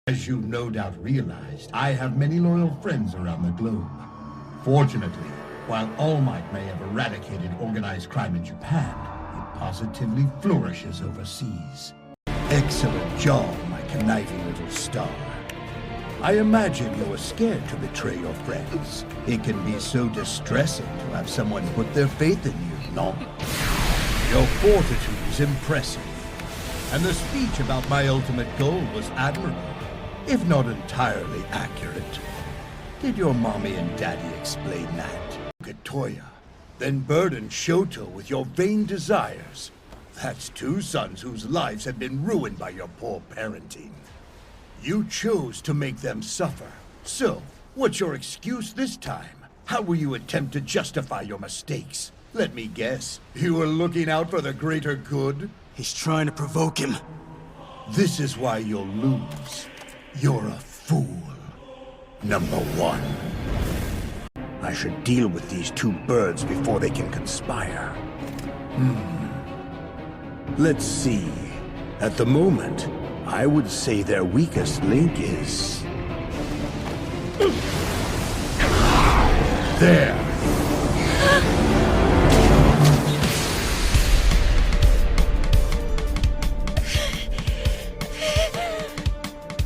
As you no doubt realized, I have many loyal friends around the globe. Fortunately, while All Might may have eradicated organized crime in Japan, it positively flourishes overseas. Excellent job, my conniving little star. I imagine you were scared to betray your friends. It can be so distressing to have someone put their faith in you, no? Your fortitude is impressive, and the speech about my ultimate goal was admirable, if not entirely accurate. Did your mommy and daddy explain that? Gatoya, then burden Shoto with your vain desires. That's two sons whose lives have been ruined by your poor parenting. You chose to make them suffer. So, what's your excuse this time? How will you attempt to justify your mistakes? Let me guess, you were looking out for the greater good? He's trying to provoke him. This is why you'll lose. You're a fool. Number one. I should deal with these two birds before they can conspire. Let's see. At the moment, I would say their weakest link is... there.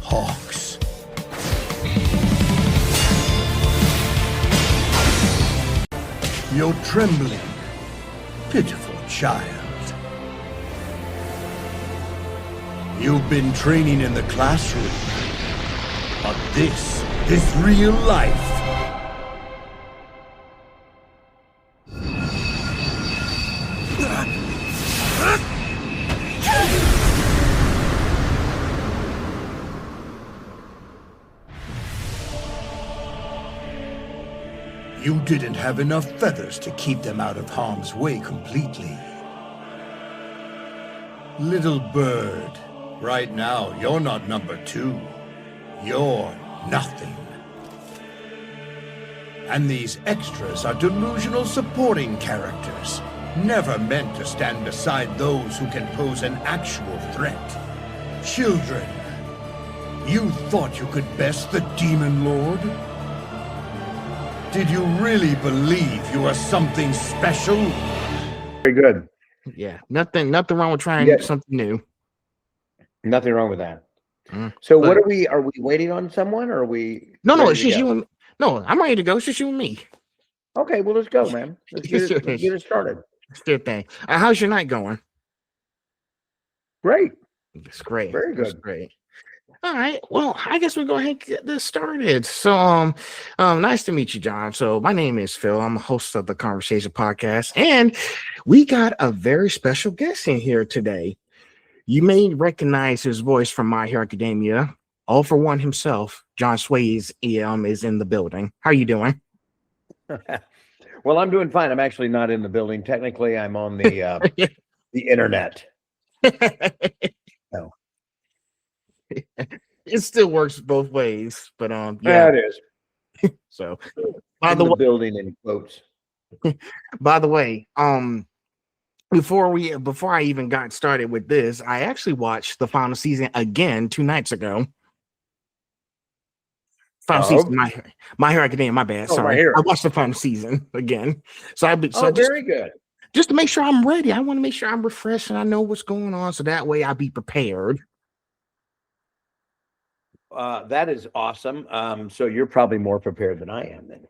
Hawks. You're trembling, pitiful child. You've been training in the classroom, but this is real life. You didn't have enough feathers to keep them out of harm's way completely. Little bird, right now you're not number two. You're nothing. And these extras are delusional supporting characters, never meant to stand beside those who can pose an actual threat. Children, you thought you could best the Demon Lord? Did you really believe you were something special? Very good. Yeah, nothing wrong with trying something new. Nothing wrong with that. So what are we waiting on someone, or are we? No, it's just you and no, I'm ready to go. It's just you and me. Okay, well, let's go, man. Let's get it started. Still thing. How's your night going? Great. It's great. Very good. It's great. All right. Well, I guess we'll go ahead and get this started. So, nice to meet you, John. So, my name is Phil. I'm a host of the Conversation Podcast, and we got a very special guest in here today. You may recognize his voice from My Hero Academia. All for One himself, John Swasey, is in the building. How are you doing? Well, I'm doing fine. I'm actually not in the building. Technically, I'm on the the internet. No. It still works both ways, but yeah, it is. So, by the way, building in quotes. By the way, before I even got started with this, I actually watched the final season again 2 nights ago. Final season, My Hero Academia. My bad. Sorry, I watched the final season again. Very good. Just to make sure I'm ready. I want to make sure I'm refreshed and I know what's going on, so that way I'll be prepared. That is awesome. So you're probably more prepared than I am then.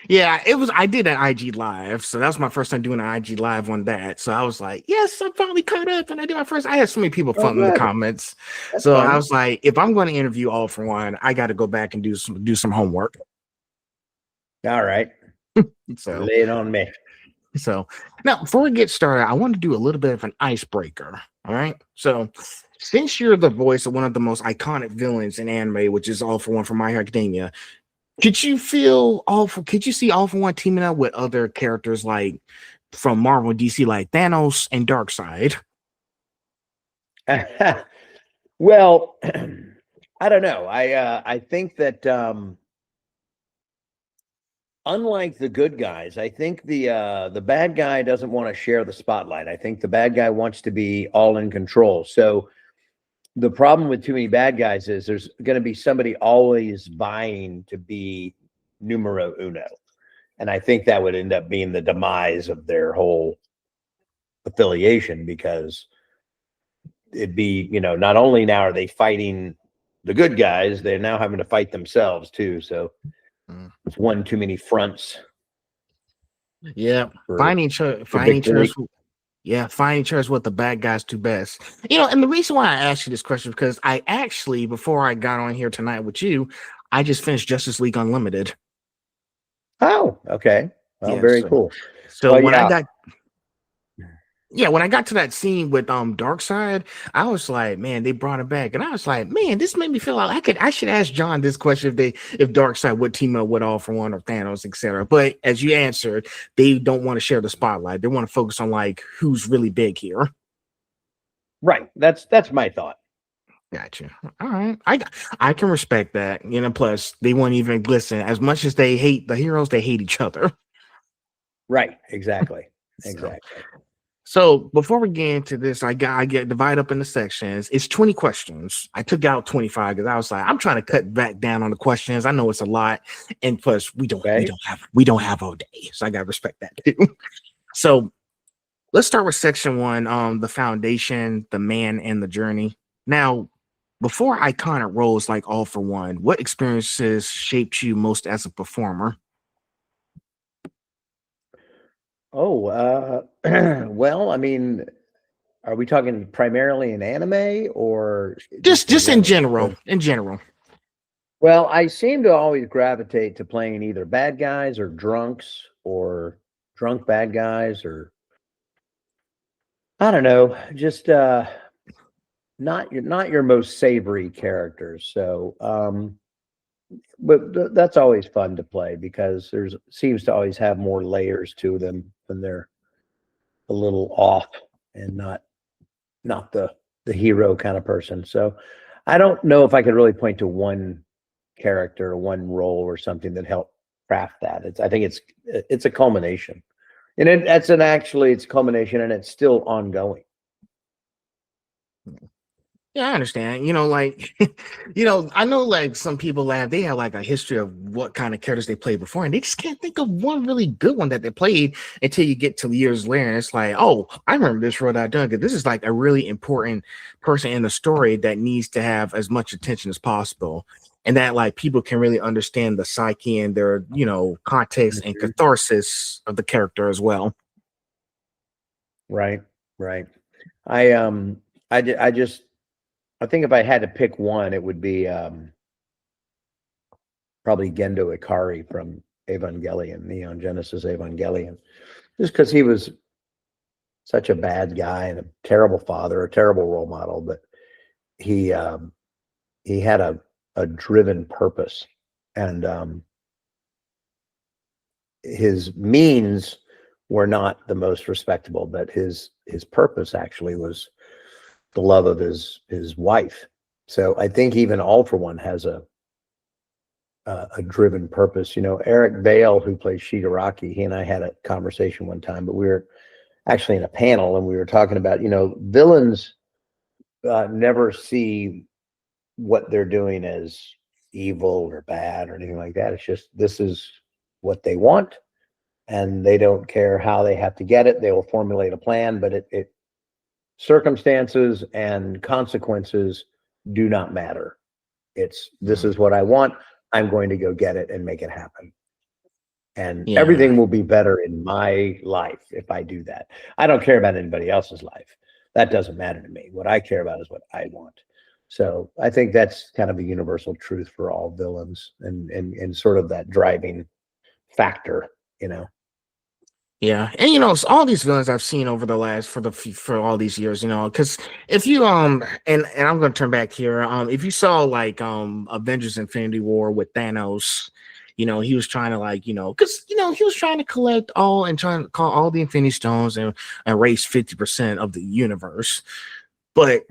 Yeah, I did an IG live, so that was my first time doing an IG live on that. So I was like, yes, I'm finally caught up. And I did my first. I had so many people in the comments. That's fun. I was like, if I'm going to interview All for One, I got to go back and do some homework. All right. So lay it on me. So now, before we get started, I want to do a little bit of an icebreaker. All right. So since you're the voice of one of the most iconic villains in anime, which is All for One from My Hero Academia, could you see All for One teaming up with other characters like from Marvel and DC, like Thanos and Darkseid? Well, I don't know. I think that unlike the good guys, I think the bad guy doesn't want to share the spotlight. I think the bad guy wants to be all in control. So the problem with too many bad guys is there's going to be somebody always vying to be numero uno. And I think that would end up being the demise of their whole affiliation, because it'd be, not only now are they fighting the good guys, they're now having to fight themselves too. So it's one too many fronts. Yeah. Finding each other. Yeah, finding each other is what the bad guys do best. And the reason why I asked you this question is because I actually, before I got on here tonight with you, I just finished Justice League Unlimited. Oh, okay. Well, Yeah, very cool. So when I got to that scene with Darkseid, I was like, man, they brought it back, and I was like, man, this made me feel like I should ask John this question if Darkseid would team up with All for One or Thanos, etc. But as you answered, they don't want to share the spotlight. They want to focus on like who's really big here. Right. That's my thought. Gotcha. All right. I can respect that. Plus they won't even listen. As much as they hate the heroes, they hate each other. Right. Exactly. Exactly. So before we get into this, I get divided up into sections. It's 20 questions. I took out 25 because I was like, I'm trying to cut back down on the questions. I know it's a lot, and plus we don't have all day, so I gotta respect that too. So let's start with section 1. The foundation, the man, and the journey. Now, before iconic roles like All for One, what experiences shaped you most as a performer? Oh, well, I mean, are we talking primarily in anime or just in general? In general. Well, I seem to always gravitate to playing either bad guys or drunks or drunk bad guys, or I don't know, just not your most savory characters. So, but that's always fun to play because seems to always have more layers to them when they're a little off and not the hero kind of person. So I don't know if I could really point to one character or one role or something that helped craft that. I think it's a culmination, and it's a culmination, and it's still ongoing. Yeah, I understand. I know like some people they have like a history of what kind of characters they played before, and they just can't think of one really good one that they played until you get to years later. And it's like, oh, I remember this role that I done, because this is like a really important person in the story that needs to have as much attention as possible. And that like people can really understand the psyche and their, context and catharsis of the character as well. Right. I think if I had to pick one, it would be probably Gendo Ikari from Evangelion, Neon Genesis Evangelion, just because he was such a bad guy and a terrible father, a terrible role model, but he had a driven purpose, and his means were not the most respectable, but his purpose actually was the love of his wife. So I think even All for One has a driven purpose. Eric Vale, who plays Shigaraki, he and I had a conversation one time, but we were actually in a panel and we were talking about, villains never see what they're doing as evil or bad or anything like that. It's just, this is what they want, and they don't care how they have to get it. They will formulate a plan, but it circumstances and consequences do not matter. This is what I want. I'm going to go get it and make it happen. And everything will be better in my life if I do that. I don't care about anybody else's life. That doesn't matter to me. What I care about is what I want. So I think that's kind of a universal truth for all villains, and sort of that driving factor, Yeah, and so all these villains I've seen over the last for all these years, because if you and I'm going to turn back here, if you saw like Avengers Infinity War with Thanos, he was trying to because he was trying to collect all and trying to call all the Infinity Stones and erase 50% of the universe, but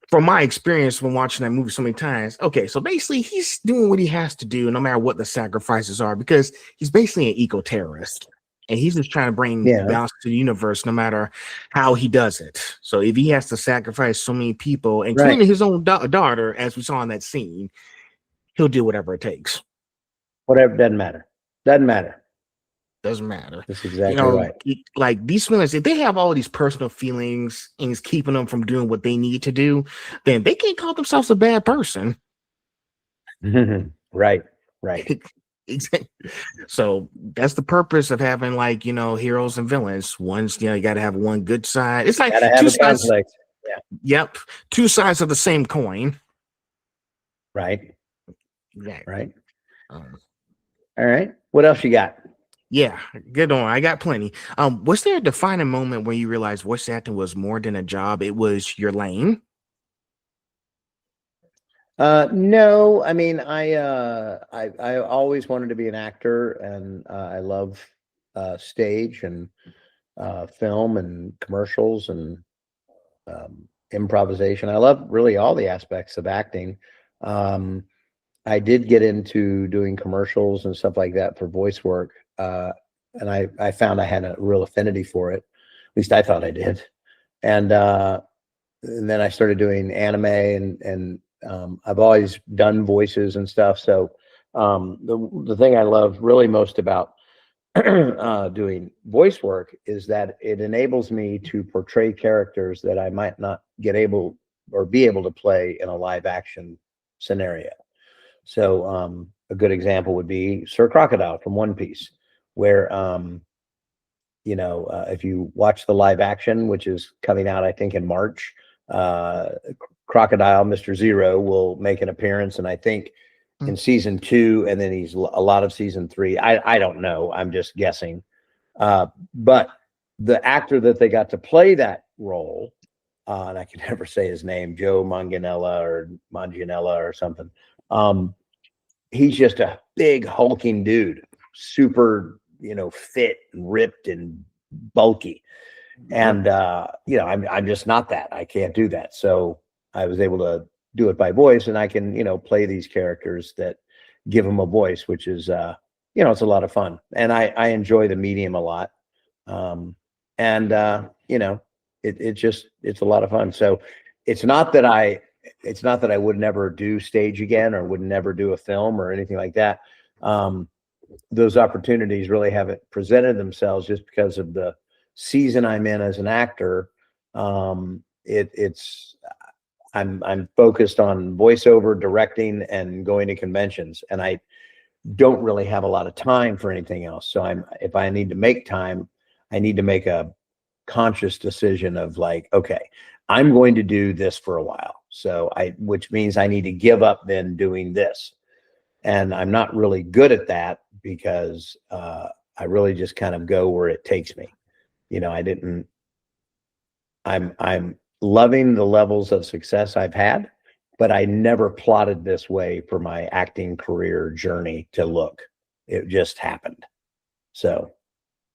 from my experience when watching that movie so many times, okay, so basically he's doing what he has to do, no matter what the sacrifices are, because he's basically an eco-terrorist. And he's just trying to bring Yeah. balance to the universe, no matter how he does it. So if he has to sacrifice so many people, including his own daughter, as we saw in that scene, he'll do whatever it takes. Whatever, doesn't matter. Doesn't matter. Doesn't matter. That's exactly right. Like these feelings, if they have all these personal feelings and it's keeping them from doing what they need to do, then they can't call themselves a bad person. Right. Exactly. So that's the purpose of having, like, heroes and villains. One's, you got to have one good side. It's like Gotta have two a sides. conflict. Yeah. Yep. Two sides of the same coin. Right. Exactly. Right. All right. What else you got? Yeah, good on. I got plenty. Was there a defining moment where you realized voice acting was more than a job? It was your lane. No, I mean, I always wanted to be an actor, and I love stage and film and commercials and improvisation. I love really all the aspects of acting. I did get into doing commercials and stuff like that for voice work, and I found I had a real affinity for it. At least I thought I did. And then I started doing anime, and I've always done voices and stuff. So the thing I love really most about doing voice work is that it enables me to portray characters that I might not be able to play in a live action scenario. So a good example would be Sir Crocodile from One Piece, where if you watch the live action, which is coming out I think in March, Crocodile, Mr. Zero, will make an appearance, and I think in season 2, and then he's a lot of season 3. I don't know. I'm just guessing. But the actor that they got to play that role, and I can never say his name, Joe Manganiello or something. He's just a big hulking dude, super, fit and ripped and bulky. And I'm just not that. I can't do that. So I was able to do it by voice, and I can, play these characters that give them a voice, which is, it's a lot of fun. And I enjoy the medium a lot. It's a lot of fun. So it's not that I would never do stage again or would never do a film or anything like that. Those opportunities really haven't presented themselves just because of the season I'm in as an actor. I'm focused on voiceover, directing, and going to conventions, and I don't really have a lot of time for anything else. So if I need to make time, I need to make a conscious decision of like, okay, I'm going to do this for a while. So which means I need to give up then doing this. And I'm not really good at that because I really just kind of go where it takes me. I'm loving the levels of success I've had, but I never plotted this way for my acting career journey to look. It just happened. So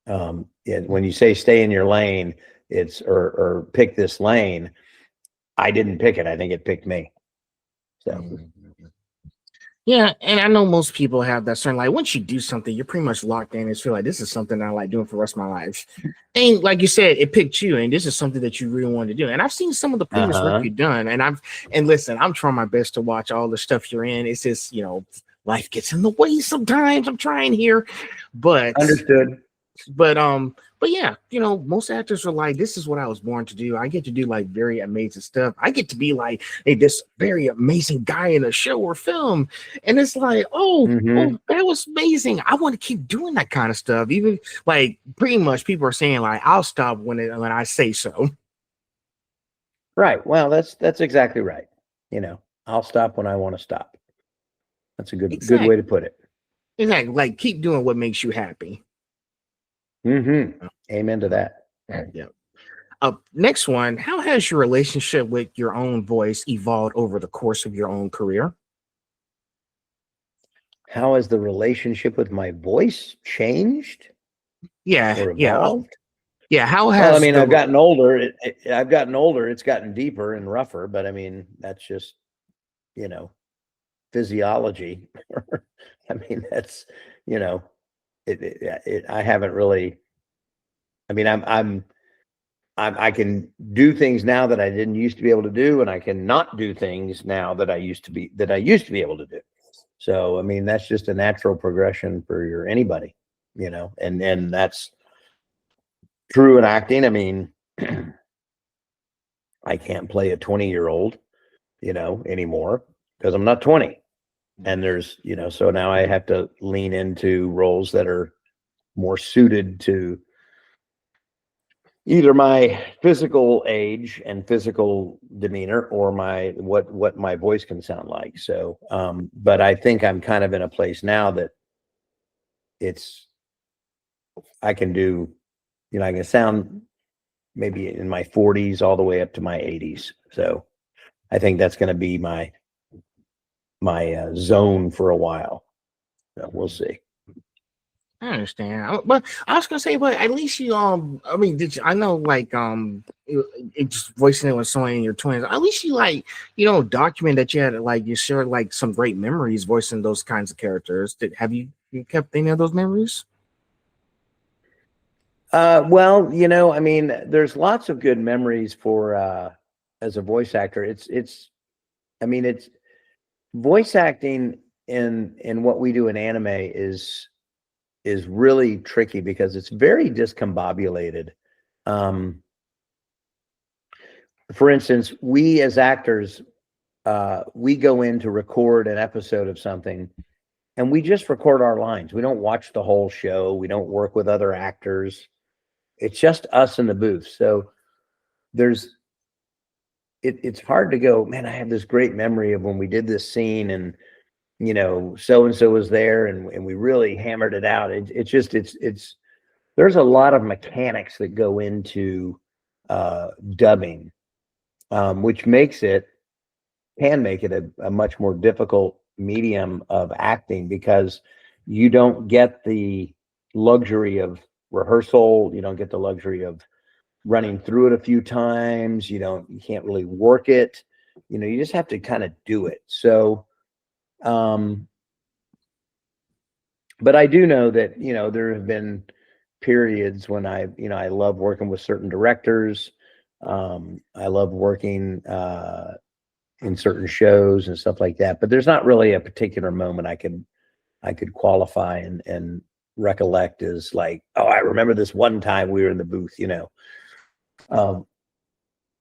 when you say stay in your lane, it's or pick this lane, I didn't pick it. I think it picked me. So yeah, and I know most people have that certain, like, once you do something, you're pretty much locked in and feel like this is something I like doing for the rest of my life. And like you said, it picked you, and this is something that you really want to do. And I've seen some of the previous work you've done, and listen, I'm trying my best to watch all the stuff you're in. It's just, life gets in the way sometimes. I'm trying here, but understood. But yeah, most actors are like, this is what I was born to do. I get to do like very amazing stuff. I get to be like, hey, this very amazing guy in a show or film. And it's like, oh, that was amazing. I want to keep doing that kind of stuff. Even like pretty much people are saying like, I'll stop when I say so. Right. Well, that's exactly right. I'll stop when I want to stop. That's a good way to put it. Exactly. Like keep doing what makes you happy. Amen to that. Yeah. Next one, how has your relationship with your own voice evolved over the course of your own career? How has the relationship with my voice changed? Yeah, or evolved? Yeah, how Well, has I mean, the I've gotten older. I've gotten older. It's gotten deeper and rougher, but I mean, that's just, you know, physiology. I mean, that's, you know, I haven't really, I mean, I can do things now that I didn't used to be able to do, and I can not do things now that I used to be able to do. So, I mean, that's just a natural progression for anybody, you know, and that's true in acting. I mean, I can't play a 20-year-old, you know, anymore because I'm not 20. And there's, you know, so now I have to lean into roles that are more suited to either my physical age and physical demeanor or my what my voice can sound like. So but I think I'm kind of in a place now that I can do, you know, I can sound maybe in my 40s all the way up to my 80s. So I think that's going to be my zone for a while. So we'll see. I understand, but I was gonna say, but at least you I mean, I know like it's voicing it with someone in your 20s. At least you like document that you had like you shared like some great memories voicing those kinds of characters. Have you kept any of those memories? Well, you know, I mean, there's lots of good memories for as a voice actor. I mean, it's voice acting in what we do in anime is really tricky because it's very discombobulated. For instance, we as actors, we go in to record an episode of something and we just record our lines. We don't watch the whole show. We don't work with other actors. It's just us in the booth. So it's hard to go, man, I have this great memory of when we did this scene and you know, so and so was there, and we really hammered it out. It's there's a lot of mechanics that go into dubbing, which can make it a much more difficult medium of acting because you don't get the luxury of rehearsal. You don't get the luxury of running through it a few times. You can't really work it. You know, you just have to kind of do it. So. But I do know that, you know, there have been periods when I love working with certain directors. I love working in certain shows and stuff like that. But there's not really a particular moment I could qualify and recollect as like, oh, I remember this one time we were in the booth, you know.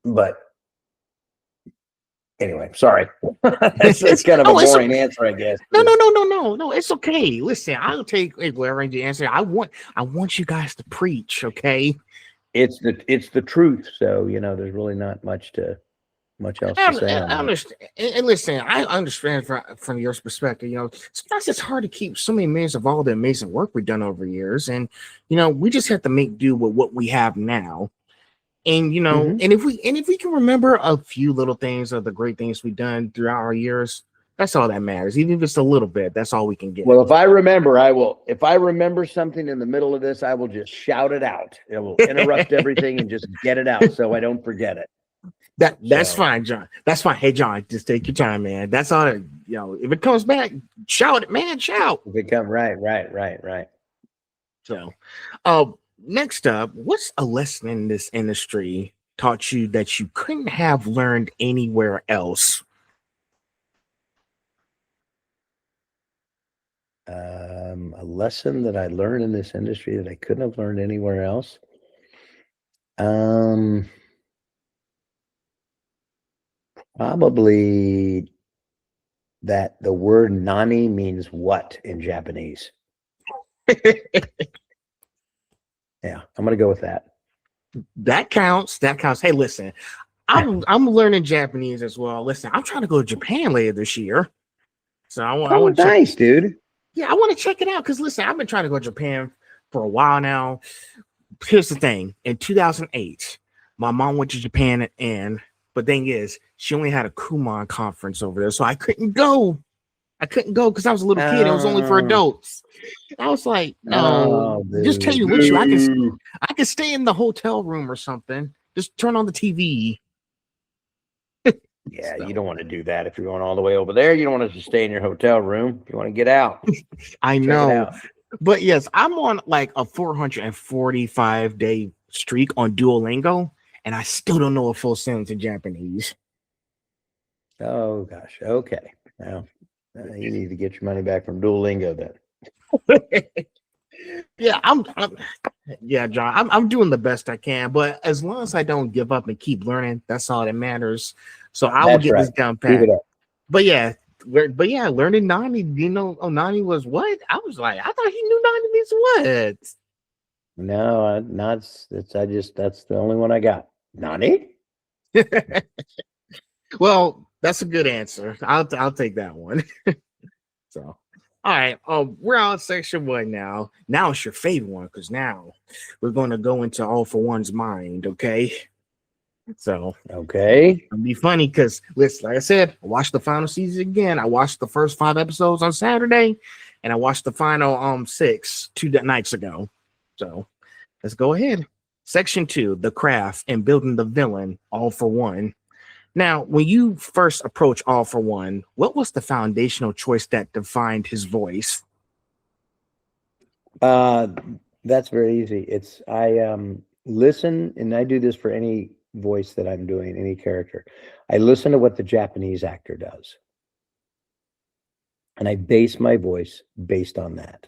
But anyway, sorry. It's kind of a boring answer, I guess. No. It's okay. Listen, I'll take whatever you answer. I want you guys to preach, okay? It's the truth. So, you know, there's really not much else to say. I understand. And listen, I understand from your perspective. You know, sometimes it's hard to keep so many minutes of all the amazing work we've done over years, and you know, we just have to make do with what we have now. And you know, and if we can remember a few little things of the great things we've done throughout our years, that's all that matters. Even if it's a little bit, that's all we can get. Well, if I remember something in the middle of this, I will just shout it out. It will interrupt everything and just get it out so I don't forget it. That's fine, John. That's fine. Hey, John, just take your time, man. That's all. You know, if it comes back, shout it, man. Shout. If it comes right. So, next up, what's a lesson in this industry taught you that you couldn't have learned anywhere else? A lesson that I learned in this industry that I couldn't have learned anywhere else. Probably that the word nani means what in Japanese. Yeah, I'm gonna go with that. That counts. Hey, listen, I'm learning Japanese as well. Listen, I'm trying to go to Japan later this year. So I want nice, dude. Yeah, I want to check it out because listen, I've been trying to go to Japan for a while now. Here's the thing: in 2008, my mom went to Japan, but thing is, she only had a Kumon conference over there, so I couldn't go. I couldn't go because I was a little kid. It was only for adults. I was like, no, just tell you with you. I can stay in the hotel room or something. Just turn on the TV. Yeah, you don't want to do that if you're going all the way over there. You don't want to just stay in your hotel room. You want to get out. I know. But yes, I'm on like a 445-day streak on Duolingo, and I still don't know a full sentence in Japanese. Oh, gosh. Okay. Now, you need to get your money back from Duolingo then. Yeah, yeah, John, I'm doing the best I can, but as long as I don't give up and keep learning, that's all that matters. So I will get this down pat. But yeah, learning Nani, Nani was what? I was like, I thought he knew Nani means what? No, that's the only one I got. Nani? Well, that's a good answer. I'll take that one. So, all right. We're on section 1 now. Now it's your favorite one because now we're going to go into All for One's mind. Okay. So okay, it'll be funny because listen, like I said, I watched the final season again. I watched the first 5 episodes on Saturday, and I watched the final 6 2 nights ago. So let's go ahead. Section 2, the craft and building the villain, All for One. Now, when you first approach All for One, what was the foundational choice that defined his voice? That's very easy. It's I listen, and I do this for any voice that I'm doing, any character. I listen to what the Japanese actor does, and I base my voice based on that.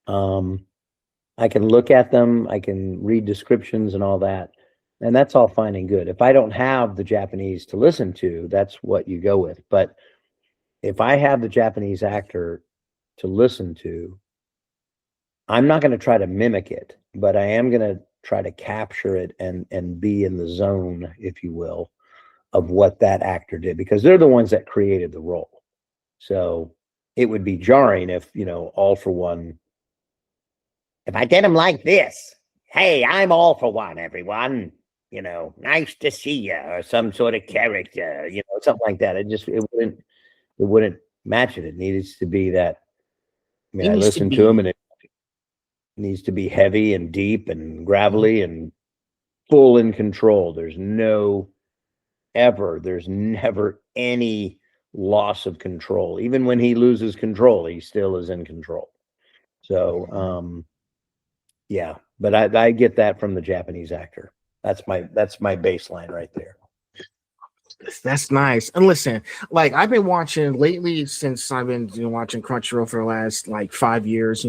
I can look at them, I can read descriptions and all that, and that's all fine and good. If I don't have the Japanese to listen to, that's what you go with. But if I have the Japanese actor to listen to, I'm not going to try to mimic it, but I am going to try to capture it and be in the zone, if you will, of what that actor did, because they're the ones that created the role. So it would be jarring if, All for One, if I did him like this, hey, I'm All for One, everyone, nice to see you, or some sort of character, something like that. It wouldn't match it. It needs to be that. I mean, I listen to him, and it needs to be heavy and deep and gravelly and full in control. There's never any loss of control. Even when he loses control, he still is in control. So, yeah, but I get that from the Japanese actor. That's my baseline right there. That's nice. And listen, like I've been watching lately since I've been watching Crunchyroll for the last 5 years.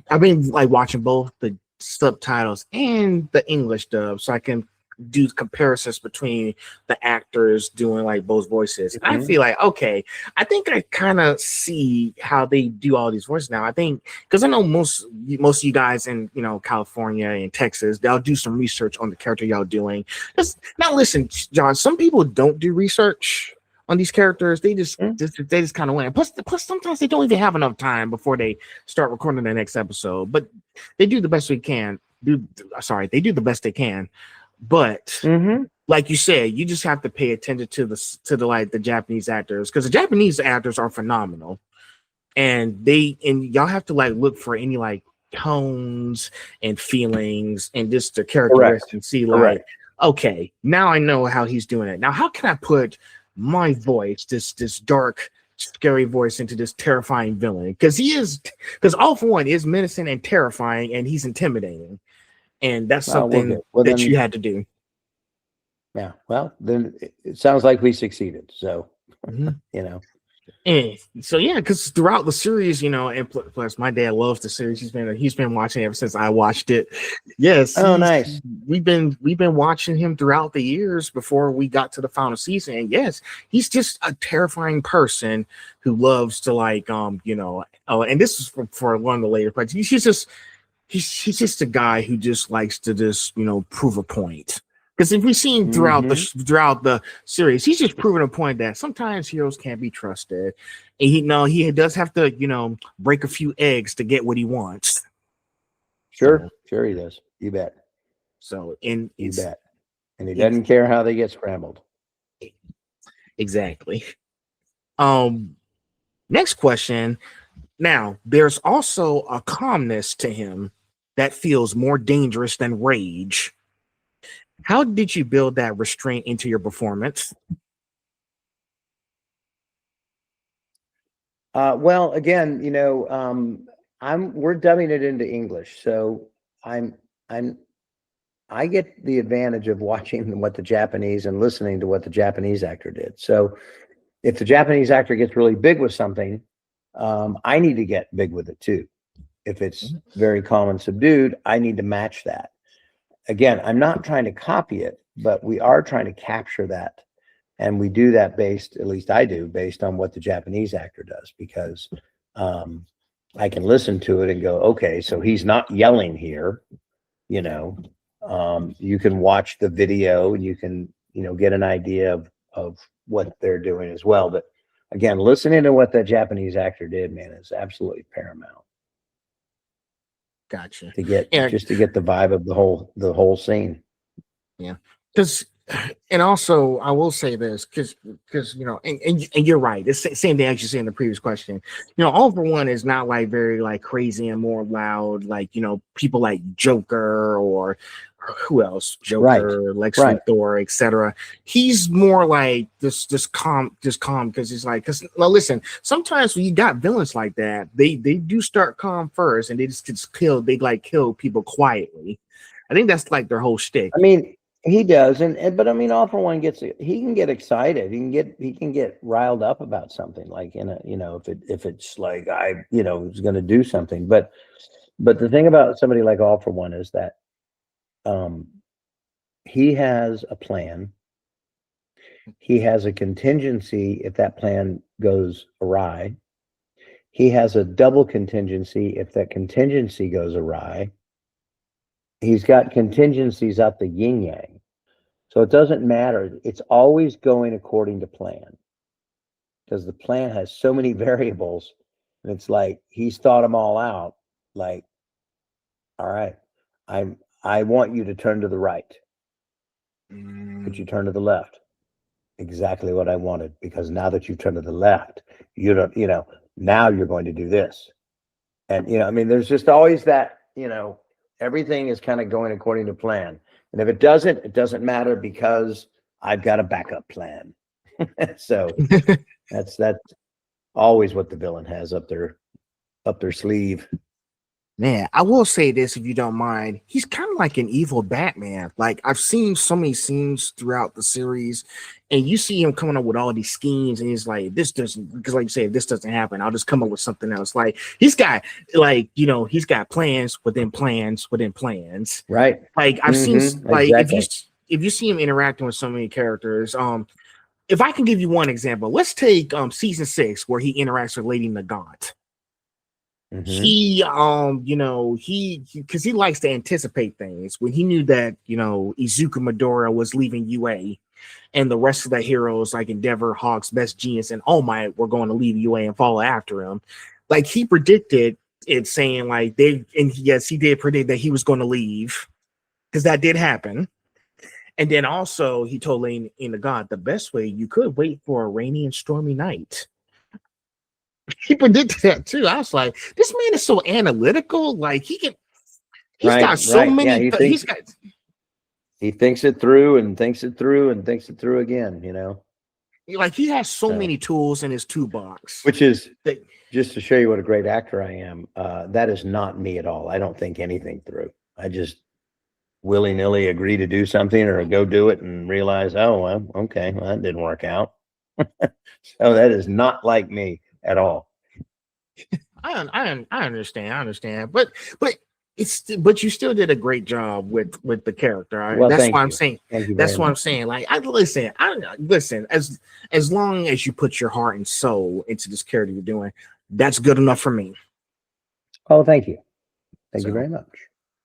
I've been watching both the subtitles and the English dub, so I can do comparisons between the actors doing both voices. And I feel like, okay, I think I kind of see how they do all these voices now. I think because I know most of you guys in California and Texas, they'll do some research on the character y'all doing. Now listen, John, some people don't do research on these characters. They just kind of win. Plus sometimes they don't even have enough time before they start recording the next episode. But they do the best they can. They do the best they can. But like you said, you just have to pay attention to the Japanese actors, because the Japanese actors are phenomenal, and y'all have to look for any tones and feelings and just the characteristics and see okay, now I know how he's doing it. Now how can I put my voice, this dark, scary voice, into this terrifying villain? Because All for One is menacing and terrifying, and he's intimidating. And that's something that you had to do. Yeah. Well, then it sounds like we succeeded. So, And so, yeah, because throughout the series, and plus my dad loves the series. He's been watching it ever since I watched it. Yes. Oh, nice. We've been watching him throughout the years before we got to the final season. And yes, he's just a terrifying person who loves to and this is for one of the later parts. He's just a guy who just likes to prove a point. Because if we've seen throughout the series, he's just proving a point that sometimes heroes can't be trusted. And he does have to, break a few eggs to get what he wants. Sure he does. You bet. So you bet. And he doesn't care how they get scrambled. Exactly. Next question. Now, there's also a calmness to him that feels more dangerous than rage. How did you build that restraint into your performance? Well, again, we're dubbing it into English, so I'm I get the advantage of watching what the Japanese and listening to what the Japanese actor did. So if the Japanese actor gets really big with something, I need to get big with it too. If it's very calm and subdued, I need to match that. Again, I'm not trying to copy it, but we are trying to capture that. And we do that based, at least I do, based on what the Japanese actor does, because I can listen to it and go, okay, so he's not yelling here. You can watch the video and you can, get an idea of what they're doing as well. But again, listening to what that Japanese actor did, man, is absolutely paramount. Gotcha. To get the vibe of the whole scene. Yeah. And also I will say this, because and you're right. It's the same thing as you said in the previous question. All for One is not like very like crazy and more loud, like people like Joker or who else? Joker, Lex Luthor, etc. He's more like this calm because he's like, listen, sometimes when you got villains like that, they do start calm first and they just kill people quietly. I think that's like their whole shtick. I mean, he does, but I mean, All for One he can get excited. He can get riled up about something, like if it's like was going to do something. But the thing about somebody like All for One is that he has a plan. He has a contingency if that plan goes awry. He has a double contingency if that contingency goes awry. He's got contingencies up the yin yang. So it doesn't matter. It's always going according to plan, because the plan has so many variables, and it's like he's thought them all out. Like, all right, I want you to turn to the right. But you turn to the left. Exactly what I wanted, because now that you turn to the left, now you're going to do this. And there's just always that, everything is kind of going according to plan. And if it doesn't matter, because I've got a backup plan. So that's always what the villain has up their sleeve. Man, I will say this, if you don't mind. He's kind of like an evil Batman. Like, I've seen so many scenes throughout the series, and you see him coming up with all these schemes, and he's like, this doesn't, because like you say, if this doesn't happen, I'll just come up with something else. Like, he's got he's got plans within plans within plans. Right. Like, I've seen like exactly. if you see him interacting with so many characters, if I can give you one example, let's take season 6 where he interacts with Lady Nagant. He because he likes to anticipate things. When he knew that Izuku Midoriya was leaving UA, and the rest of the heroes like Endeavor, Hawks, Best Genius, and All Might were going to leave UA and follow after him, like he predicted it, saying like he did predict that he was going to leave, because that did happen. And then also he told Lady Nagant, the best way, you could wait for a rainy and stormy night. He predicted that too. I was like, this man is so analytical. Like he's got so many. He thinks it through and thinks it through and thinks it through again. Like he has so many tools in his toolbox. Which is just to show you what a great actor I am. That is not me at all. I don't think anything through. I just willy-nilly agree to do something or go do it and realize, oh well, okay, well, that didn't work out. So that is not like me at all. I understand, but you still did a great job with the character. Well, that's why I'm saying. That's what I'm saying. Like, I listen. As long as you put your heart and soul into this character you're doing, that's good enough for me. Oh, thank you. Thank you very much.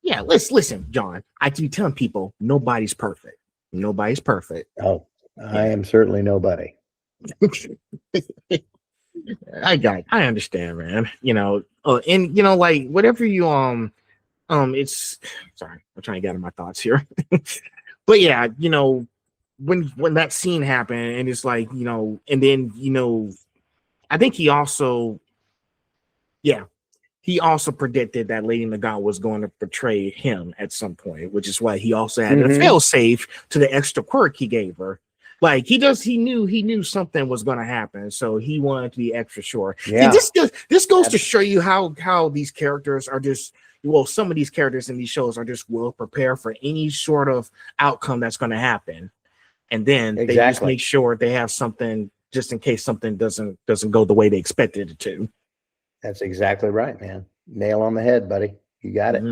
Yeah, listen, John. I keep telling people nobody's perfect. Nobody's perfect. Oh, I am certainly nobody. I understand, man. And like whatever you it's sorry, I'm trying to get out of my thoughts here. But yeah, when that scene happened, and it's like, and then I think he also, yeah, he also predicted that Lady Nagant was going to portray him at some point, which is why he also had a fail safe to the extra quirk he gave her. Like he knew something was going to happen, so he wanted to be extra sure. Yeah, and this goes to show you how these characters are just, well, some of these characters in these shows are just well prepared for any sort of outcome that's going to happen, and then they just make sure they have something just in case something doesn't go the way they expected it to. That's exactly right, man. Nail on the head, buddy. You got it.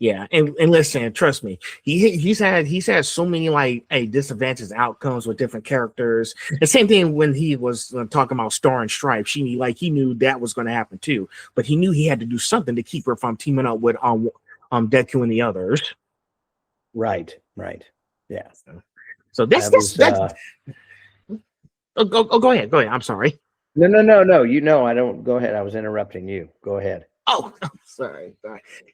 Yeah, and listen, trust me, he's had so many like disadvantageous outcomes with different characters. The same thing when he was talking about Star and Stripes. He knew that was going to happen too, but he knew he had to do something to keep her from teaming up with Deku and the others. Right. Yeah. So that's go ahead. I'm sorry. No. You know, I don't. Go ahead. I was interrupting you. Go ahead. Oh, sorry.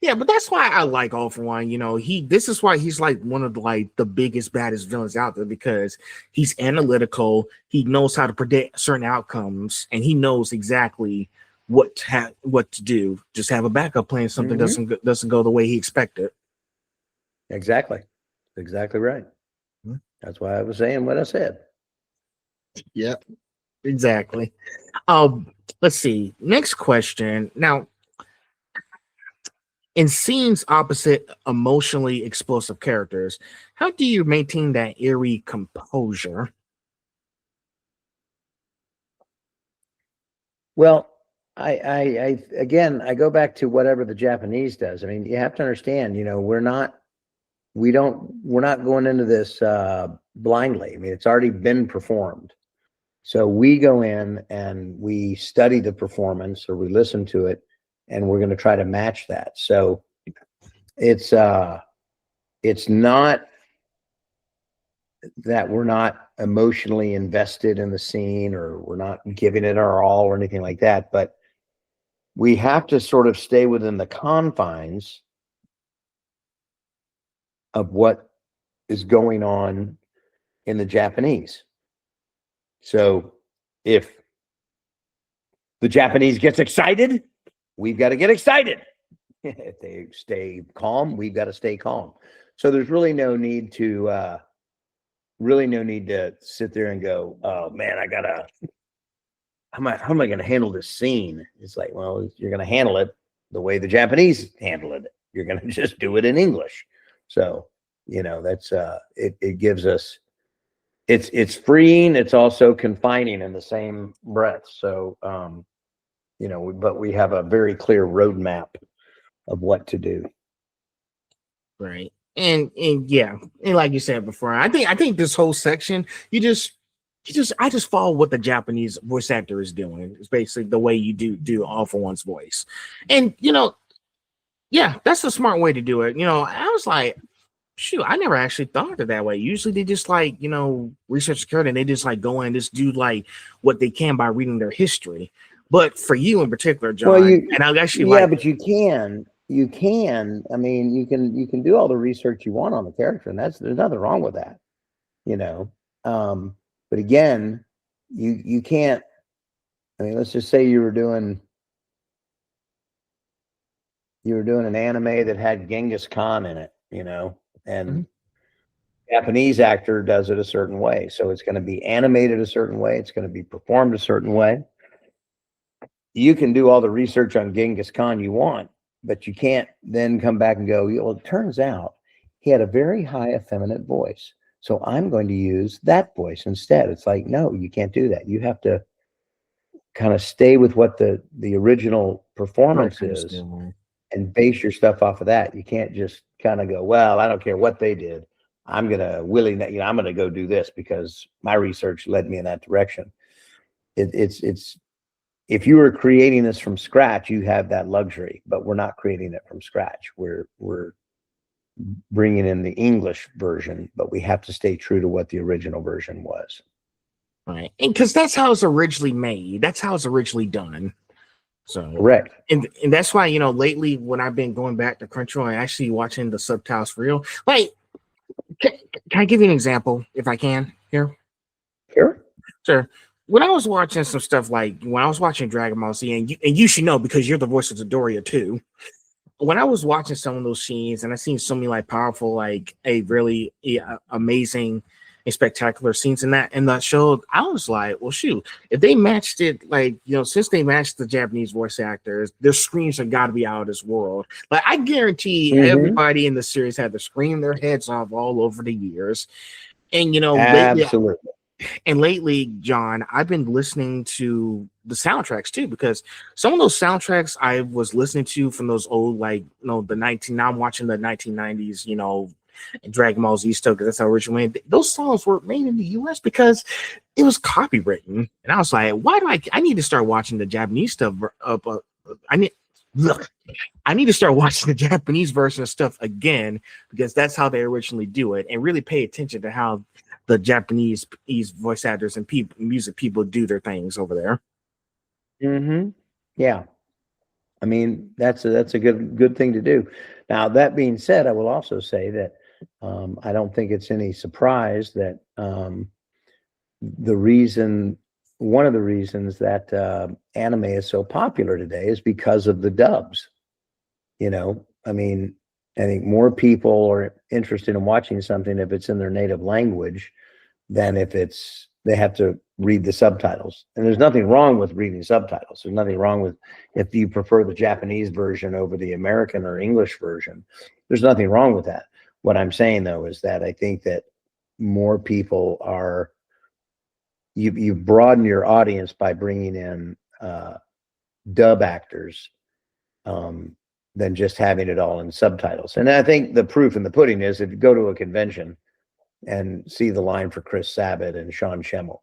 Yeah, but that's why I like All For One. You know, this is why he's like one of the biggest, baddest villains out there, because he's analytical. He knows how to predict certain outcomes, and he knows exactly what to do. Just have a backup plan if something doesn't go the way he expected. Exactly right. That's why I was saying what I said. Yep, exactly. Let's see. Next question. Now, in scenes opposite emotionally explosive characters, how do you maintain that eerie composure? Well, I again, I go back to whatever the Japanese does. I mean, you have to understand, you know, we're not going into this blindly. I mean, it's already been performed. So we go in and we study the performance, or we listen to it, and we're going to try to match that. So it's not that we're not emotionally invested in the scene, or we're not giving it our all or anything like that, but we have to sort of stay within the confines of what is going on in the Japanese. So if the Japanese gets excited, we've got to get excited. If they stay calm, we've got to stay calm. So there's really no need to sit there and go, oh man, how am I going to handle this scene? It's like, well, you're going to handle it the way the Japanese handle it. You're going to just do it in English. So, you know, that's it gives us, it's freeing. It's also confining in the same breath. So, you know, but we have a very clear roadmap of what to do. Right. And yeah, and like you said before, I think this whole section, I just follow what the Japanese voice actor is doing. It's basically the way you do All For One's voice. And you know, yeah, that's a smart way to do it. You know, I was like, shoot, I never actually thought of it that way. Usually they just like, you know, research security, and they just like go in and just do like what they can by reading their history. But for you in particular, John, well, and I actually but you can. I mean, you can do all the research you want on the character, and there's nothing wrong with that, you know. But again, you can't. I mean, let's just say you were doing an anime that had Genghis Khan in it, you know, and Japanese actor does it a certain way, so it's going to be animated a certain way, it's going to be performed a certain way. You can do all the research on Genghis Khan you want, but you can't then come back and go, well, it turns out he had a very high effeminate voice, so I'm going to use that voice instead. It's like, no, you can't do that. You have to kind of stay with what the original performance is and base your stuff off of that. You can't just kind of go, well, I don't care what they did. I'm going to I'm going to go do this because my research led me in that direction. It's if you were creating this from scratch, you have that luxury, but we're not creating it from scratch. We're bringing in the English version, but we have to stay true to what the original version was. Right. And because that's how it's originally made. That's how it's originally done. So correct. And that's why, you know, lately when I've been going back to Crunchyroll and actually watching the subtitles for real, like, can I give you an example if I can here? Sure. Sure. when I was watching some stuff, like when I was watching Dragon Ball Z, and you should know because you're the voice of Dodoria too. When I was watching some of those scenes, and I seen so many like powerful, like a really amazing and spectacular scenes in that show, I was like, well, shoot, if they matched it, like, you know, since they matched the Japanese voice actors, their screams have got to be out of this world. Like, I guarantee everybody in the series had to scream their heads off all over the years. And you know, absolutely. lately, John, I've been listening to the soundtracks too, because some of those soundtracks I was listening to from those old, like, you know, now I'm watching the 1990s, you know, Dragon Ball Z stuff, because that's how originally those songs were made in the US because it was copywritten. And I was like, why do I need to start watching the Japanese stuff I need to start watching the Japanese version of stuff again, because that's how they originally do it, and really pay attention to how the Japanese voice actors and music people do their things over there. Yeah, I mean that's a good thing to do. Now that being said, I will also say that I don't think it's any surprise that one of the reasons that anime is so popular today is because of the dubs. You know, I mean, I think more people are interested in watching something if it's in their native language than if they have to read the subtitles. And there's nothing wrong with reading subtitles. There's nothing wrong with if you prefer the Japanese version over the American or English version. There's nothing wrong with that. What I'm saying though is that I think that more people are, you broaden your audience by bringing in dub actors than just having it all in subtitles. And I think the proof in the pudding is if you go to a convention and see the line for Chris Sabat and Sean Schemmel,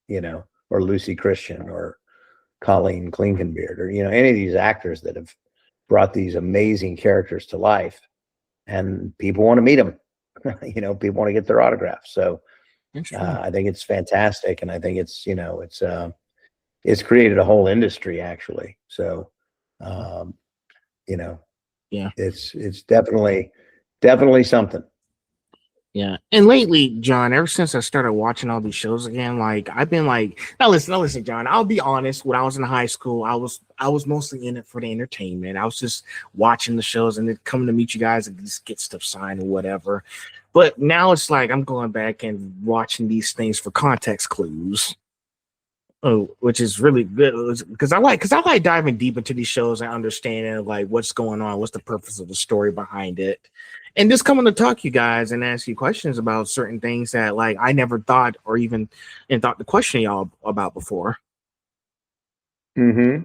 you know, or Lucy Christian or Colleen Klinkenbeard, or, you know, any of these actors that have brought these amazing characters to life, and people want to meet them. You know, people want to get their autographs. So I think it's fantastic, and I think it's, you know, it's created a whole industry actually. So you know, yeah, it's definitely something. Yeah. And lately, John, ever since I started watching all these shows again, like I've been like, now listen, John, I'll be honest, when I was in high school, I was mostly in it for the entertainment. I was just watching the shows and then coming to meet you guys and just get stuff signed or whatever. But now it's like I'm going back and watching these things for context clues. Oh, which is really good because I like diving deep into these shows and understanding like what's going on, what's the purpose of the story behind it, and just coming to talk to you guys and ask you questions about certain things that like I never thought or even thought to question y'all about before. So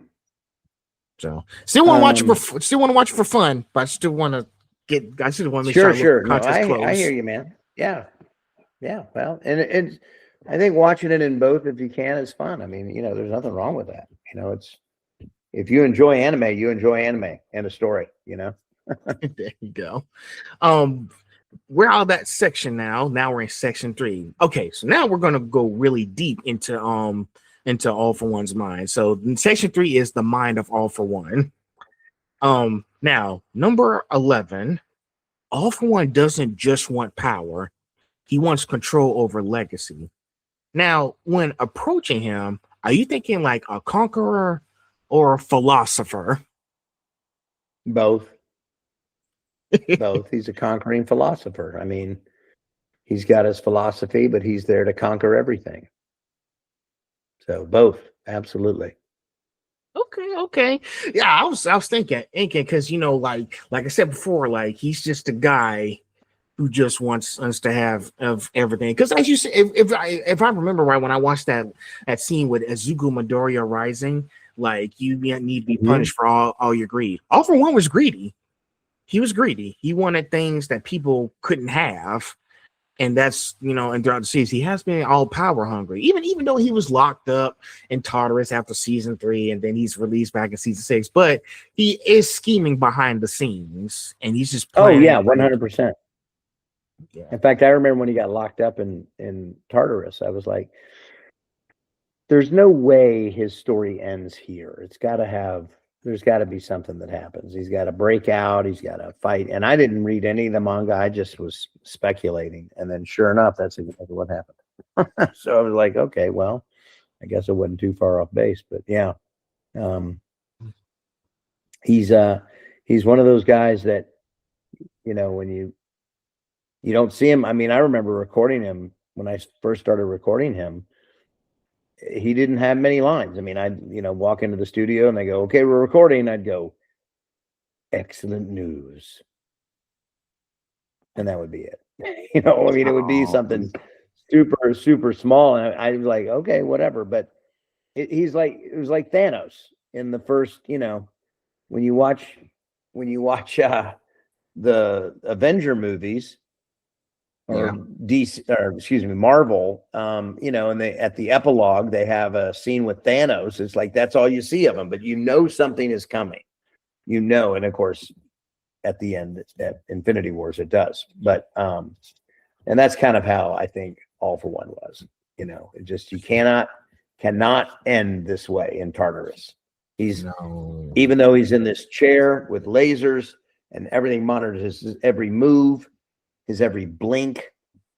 still want to watch it for fun, but I still want to make sure. No, I hear you, man. Yeah. Well, and I think watching it in both, if you can, is fun. I mean, you know, there's nothing wrong with that. You know, if you enjoy anime, you enjoy anime and a story, you know. There you go. We're out of that section now. Now we're in section 3. Okay, so now we're gonna go really deep into All for One's mind. So section 3 is the mind of All for One. Now number 11, All for One doesn't just want power; he wants control over legacy. Now, when approaching him, are you thinking like a conqueror or a philosopher? Both. Both. He's a conquering philosopher. I mean, he's got his philosophy, but he's there to conquer everything. So both, absolutely. Okay. Yeah, I was thinking because, you know, like I said before, like he's just a guy who just wants us to have of everything. Because as you said, if I remember right, when I watched that scene with Izuku Midoriya rising, like you need to be punished for all your greed. All for One was greedy. He was greedy. He wanted things that people couldn't have. And that's, you know, and throughout the series, he has been all power hungry. Even though he was locked up in Tartarus after season 3, and then he's released back in season 6, but he is scheming behind the scenes, and he's just playing. Oh yeah, 100%. Yeah. In fact, I remember when he got locked up in Tartarus, I was like, there's no way his story ends here. There's got to be something that happens. He's got to break out. He's got to fight. And I didn't read any of the manga. I just was speculating. And then sure enough, that's exactly what happened. So I was like, okay, well, I guess I wasn't too far off base, but yeah. He's one of those guys that, when you don't see him. I mean, I remember recording him when I first started recording him. He didn't have many lines. I mean, I'd, walk into the studio and they go, "Okay, we're recording." I'd go, "Excellent news." And that would be it. I mean, it would be something super, super small. And I was like, okay, whatever. But it was like Thanos in the first, when you watch the Avenger movies, or DC, or excuse me, Marvel, and they, at the epilogue, they have a scene with Thanos. It's like, that's all you see of him, but something is coming, and of course, at the end, at Infinity Wars, it does. But, and that's kind of how I think All for One was, it just, you cannot end this way in Tartarus. Even though he's in this chair with lasers and everything monitors his every move, his every blink,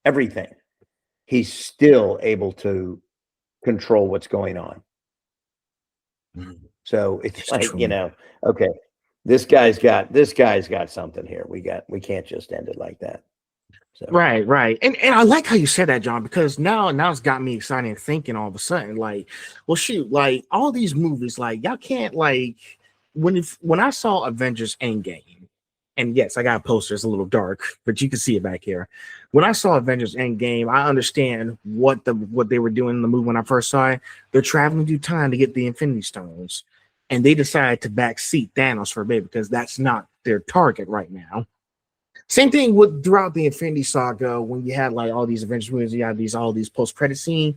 everything, he's still able to control what's going on. So it's like, okay, this guy's got something here. We can't just end it like that. So. Right. And I like how you said that, John, because now it's got me excited and thinking all of a sudden, like, well, shoot, like all these movies, like y'all can't, like, when I saw Avengers Endgame, and yes, I got a poster, it's a little dark, but you can see it back here. When I saw Avengers Endgame, I understand what they were doing in the movie when I first saw it. They're traveling through time to get the Infinity Stones, and they decided to backseat Thanos for a bit because that's not their target right now. Same thing with throughout the Infinity Saga, when you had like all these Avengers movies, you had all these post-credit scenes.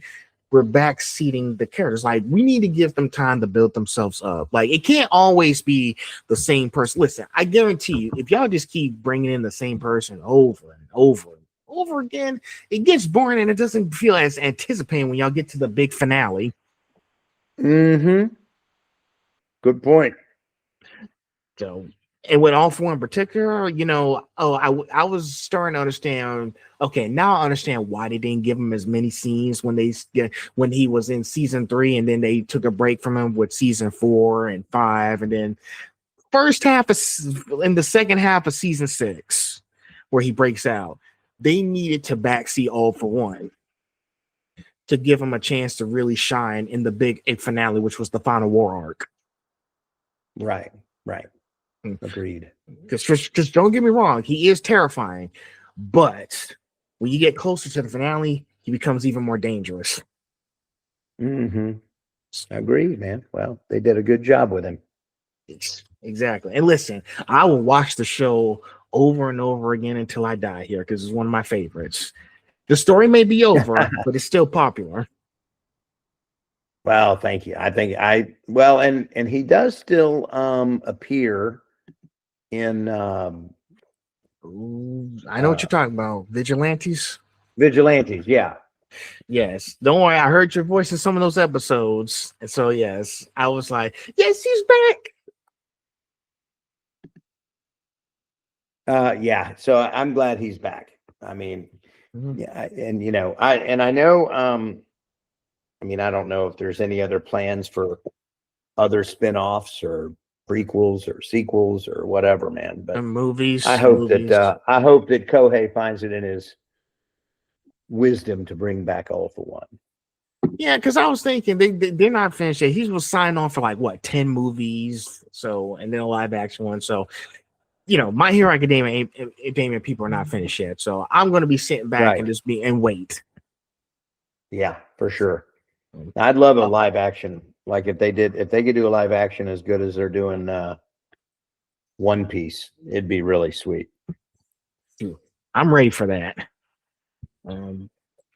We're backseating the characters. Like, we need to give them time to build themselves up. Like, it can't always be the same person. Listen, I guarantee you, if y'all just keep bringing in the same person over and over and over again, it gets boring and it doesn't feel as anticipating when y'all get to the big finale. Good point. So, and with All for One in particular, I was starting to understand. Okay, now I understand why they didn't give him as many scenes when he was in season 3, and then they took a break from him with season 4 and 5, and then in the second half of season 6, where he breaks out. They needed to backseat All for One to give him a chance to really shine in the big finale, which was the final war arc. Right. Agreed. Because don't get me wrong, he is terrifying, but when you get closer to the finale, he becomes even more dangerous. Agreed, man. Well, they did a good job with him. Exactly. And listen, I will watch the show over and over again until I die here because it's one of my favorites. The story may be over, but it's still popular. Well, thank you. I think and he does still appear in I know what you're talking about. Vigilantes, yeah. Yes. Don't worry, I heard your voice in some of those episodes. And so yes, I was like, yes, he's back. Yeah. So I'm glad he's back. I mean, yeah, and I know I mean, I don't know if there's any other plans for other spin-offs or prequels or sequels or whatever, man. But movies. I hope that Kohei finds it in his wisdom to bring back All for One. Yeah, because I was thinking they're not finished yet. He was signed on for like 10 movies, so, and then a live action one. So, My Hero Academia people are not finished yet. So I'm going to be sitting back and just wait. Yeah, for sure. I'd love a live action. Like if they could do a live action as good as they're doing One Piece, it'd be really sweet. I'm ready for that.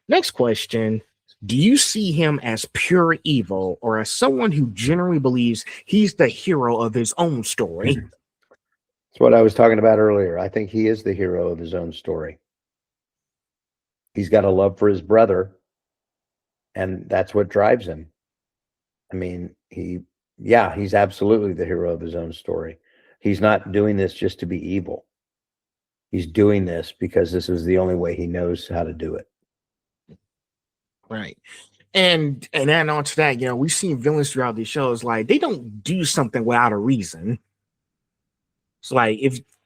Next question. Do you see him as pure evil or as someone who generally believes he's the hero of his own story? That's what I was talking about earlier. I think he is the hero of his own story. He's got a love for his brother, and that's what drives him. I mean, he's absolutely the hero of his own story. He's not doing this just to be evil. He's doing this because this is the only way he knows how to do it. Right. then on to that, we've seen villains throughout these shows, like they don't do something without a reason. It's like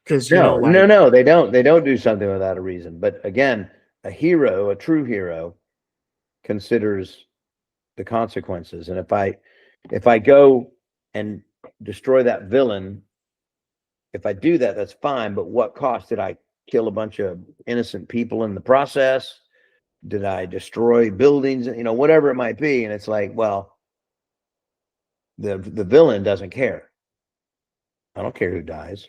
because no, they don't do something without a reason. But again, a true hero, considers the consequences. And if I go and destroy that villain, if I do that, that's fine. But what cost? Did I kill a bunch of innocent people in the process? Did I destroy buildings? Whatever it might be. And it's like, well, the villain doesn't care. I don't care who dies.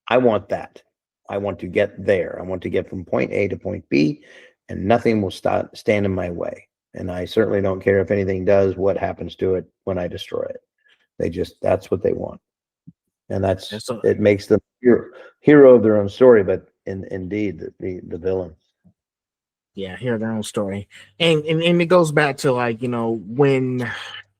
I want that. I want to get there. I want to get from point A to point B, and nothing will stand in my way. And I certainly don't care if anything does, what happens to it when I destroy it. That's what they want. And it makes them hero of their own story, but indeed the villain. Yeah, hear their own story. And it goes back to when,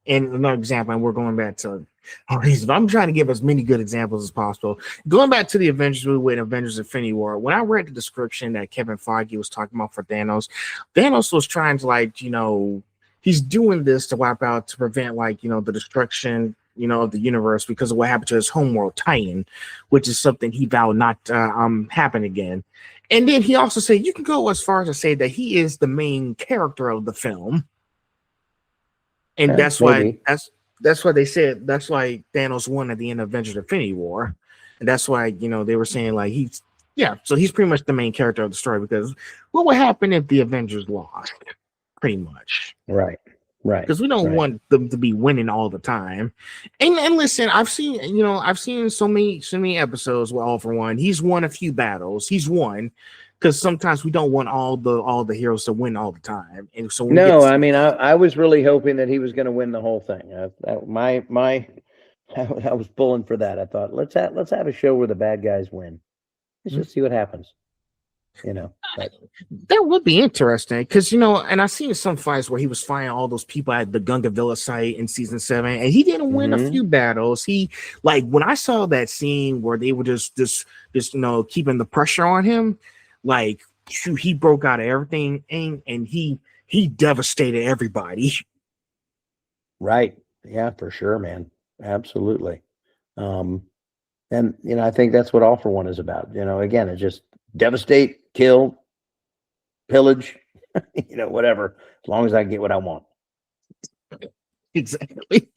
and another example, and we're going back to I'm trying to give as many good examples as possible. Going back to the Avengers with Avengers Infinity War, when I read the description that Kevin Feige was talking about for Thanos was trying to he's doing this to prevent the destruction of the universe because of what happened to his homeworld Titan, which is something he vowed not happen again. And then he also said you can go as far as to say that he is the main character of the film. And that's why they said that's why Thanos won at the end of Avengers Infinity War. And that's why, they were saying so he's pretty much the main character of the story, because what would happen if the Avengers lost? Pretty much. Right. Because we don't want them to be winning all the time. And listen, I've seen so many episodes where All For One, he's won a few battles. He's won. Because sometimes we don't want all the heroes to win all the time, and so I was really hoping that he was going to win the whole thing. I was pulling for that. I thought let's have a show where the bad guys win. Let's just see what happens. But. That would be interesting because and I've seen some fights where he was fighting all those people at the Gunga Villa site in season 7, and he didn't win a few battles. He when I saw that scene where they were just keeping the pressure on him. He broke out of everything and he devastated everybody. Right. Yeah, for sure, man. Absolutely. And I think that's what All For One is about. Again, it's just devastate, kill, pillage, whatever, as long as I get what I want. Exactly.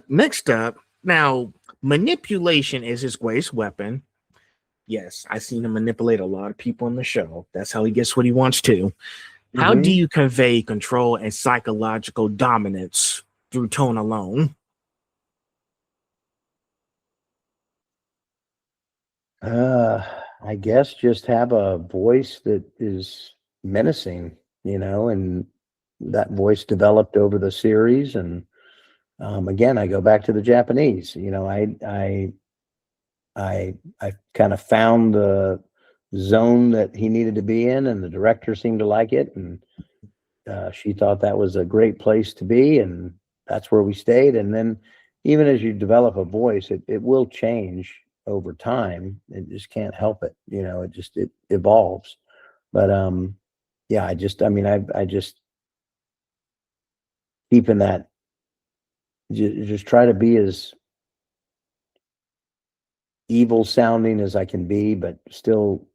Next up, now manipulation is his greatest weapon. Yes, I've seen him manipulate a lot of people in the show. That's how he gets what he wants to. How do you convey control and psychological dominance through tone alone? I guess just have a voice that is menacing, and that voice developed over the series. And again, I go back to the Japanese. I kind of found the zone that he needed to be in, and the director seemed to like it, and she thought that was a great place to be, and that's where we stayed. And then even as you develop a voice, it will change over time. It just can't help it. It evolves. But I just keeping that, just try to be as evil sounding as I can be, but still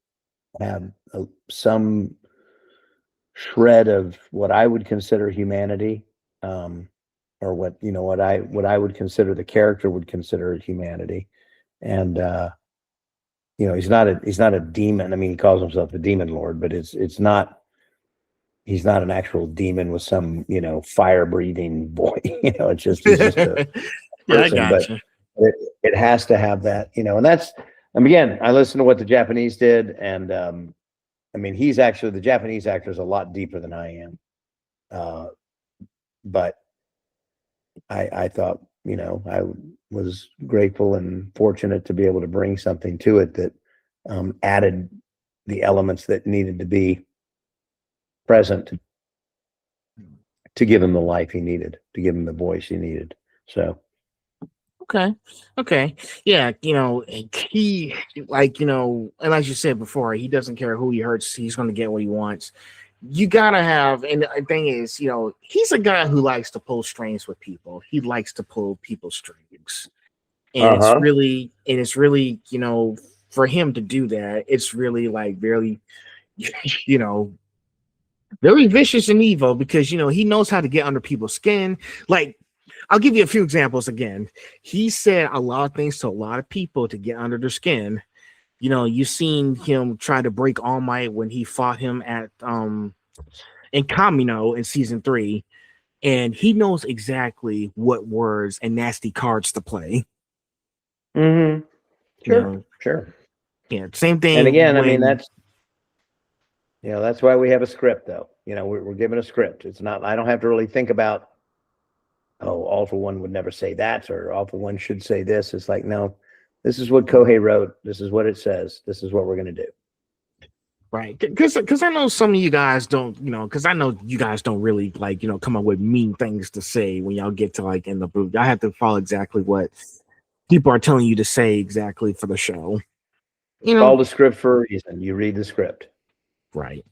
have some shred of what I would consider humanity, or what I would consider the character would consider humanity. And he's not a demon. I mean, he calls himself the Demon Lord, but he's not an actual demon with some fire breathing boy. He's just a yeah, person. I got you. It has to have that, and that's, again, I listened to what the Japanese did, and he's actually, the Japanese actor is a lot deeper than I am, but I thought, I was grateful and fortunate to be able to bring something to it that added the elements that needed to be present to give him the life he needed, to give him the voice he needed. So. Okay. Yeah, he and like you said before, he doesn't care who he hurts, he's going to get what he wants. you gotta have, and the thing is, he's a guy who likes to pull strings with people. He likes to pull people's strings, and it's really, for him to do that, it's really like very, you know, very vicious and evil because he knows how to get under people's skin. Like, I'll give you a few examples again. He said a lot of things to a lot of people to get under their skin. You've seen him try to break All Might when he fought him at in Kamino in season 3, and he knows exactly what words and nasty cards to play. Mm-hmm. Sure. Yeah, same thing. And again, I mean, that's why we have a script, though. We're given a script. It's not, I don't have to really think about, All for One would never say that, or All for One should say this. It's like, no, this is what Kohei wrote. This is what it says. This is what we're going to do. Right. Because I know some of you guys don't, because I know you guys don't really come up with mean things to say when y'all get to in the booth. I have to follow exactly what people are telling you to say exactly for the show. Follow the script for a reason. You read the script. Right.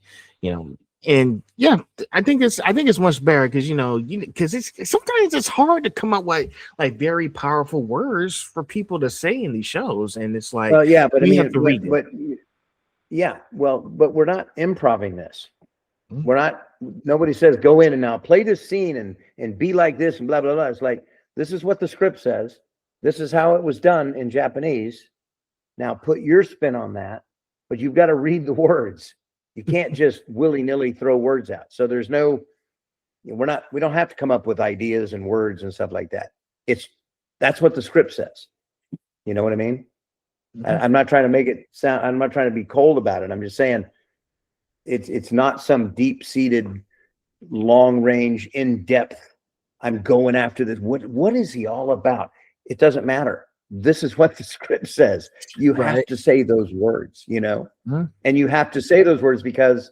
And yeah, I think it's much better because because it's sometimes it's hard to come up with very powerful words for people to say in these shows, and it's like, but you have to read it. But we're not improvising this. We're not. Nobody says go in and now play this scene and be like this and blah blah blah. It's like, this is what the script says. This is how it was done in Japanese. Now put your spin on that, but you've got to read the words. You can't just willy-nilly throw words out. So there's no, we don't have to come up with ideas and words and stuff like that. That's what the script says. You know what I mean? Mm-hmm. I'm not trying to make it sound, I'm not trying to be cold about it. I'm just saying it's not some deep-seated, long-range, in-depth, I'm going after this. What is he all about? It doesn't matter. This is what the script says. You have to say those words, Mm-hmm. and you have to say those words because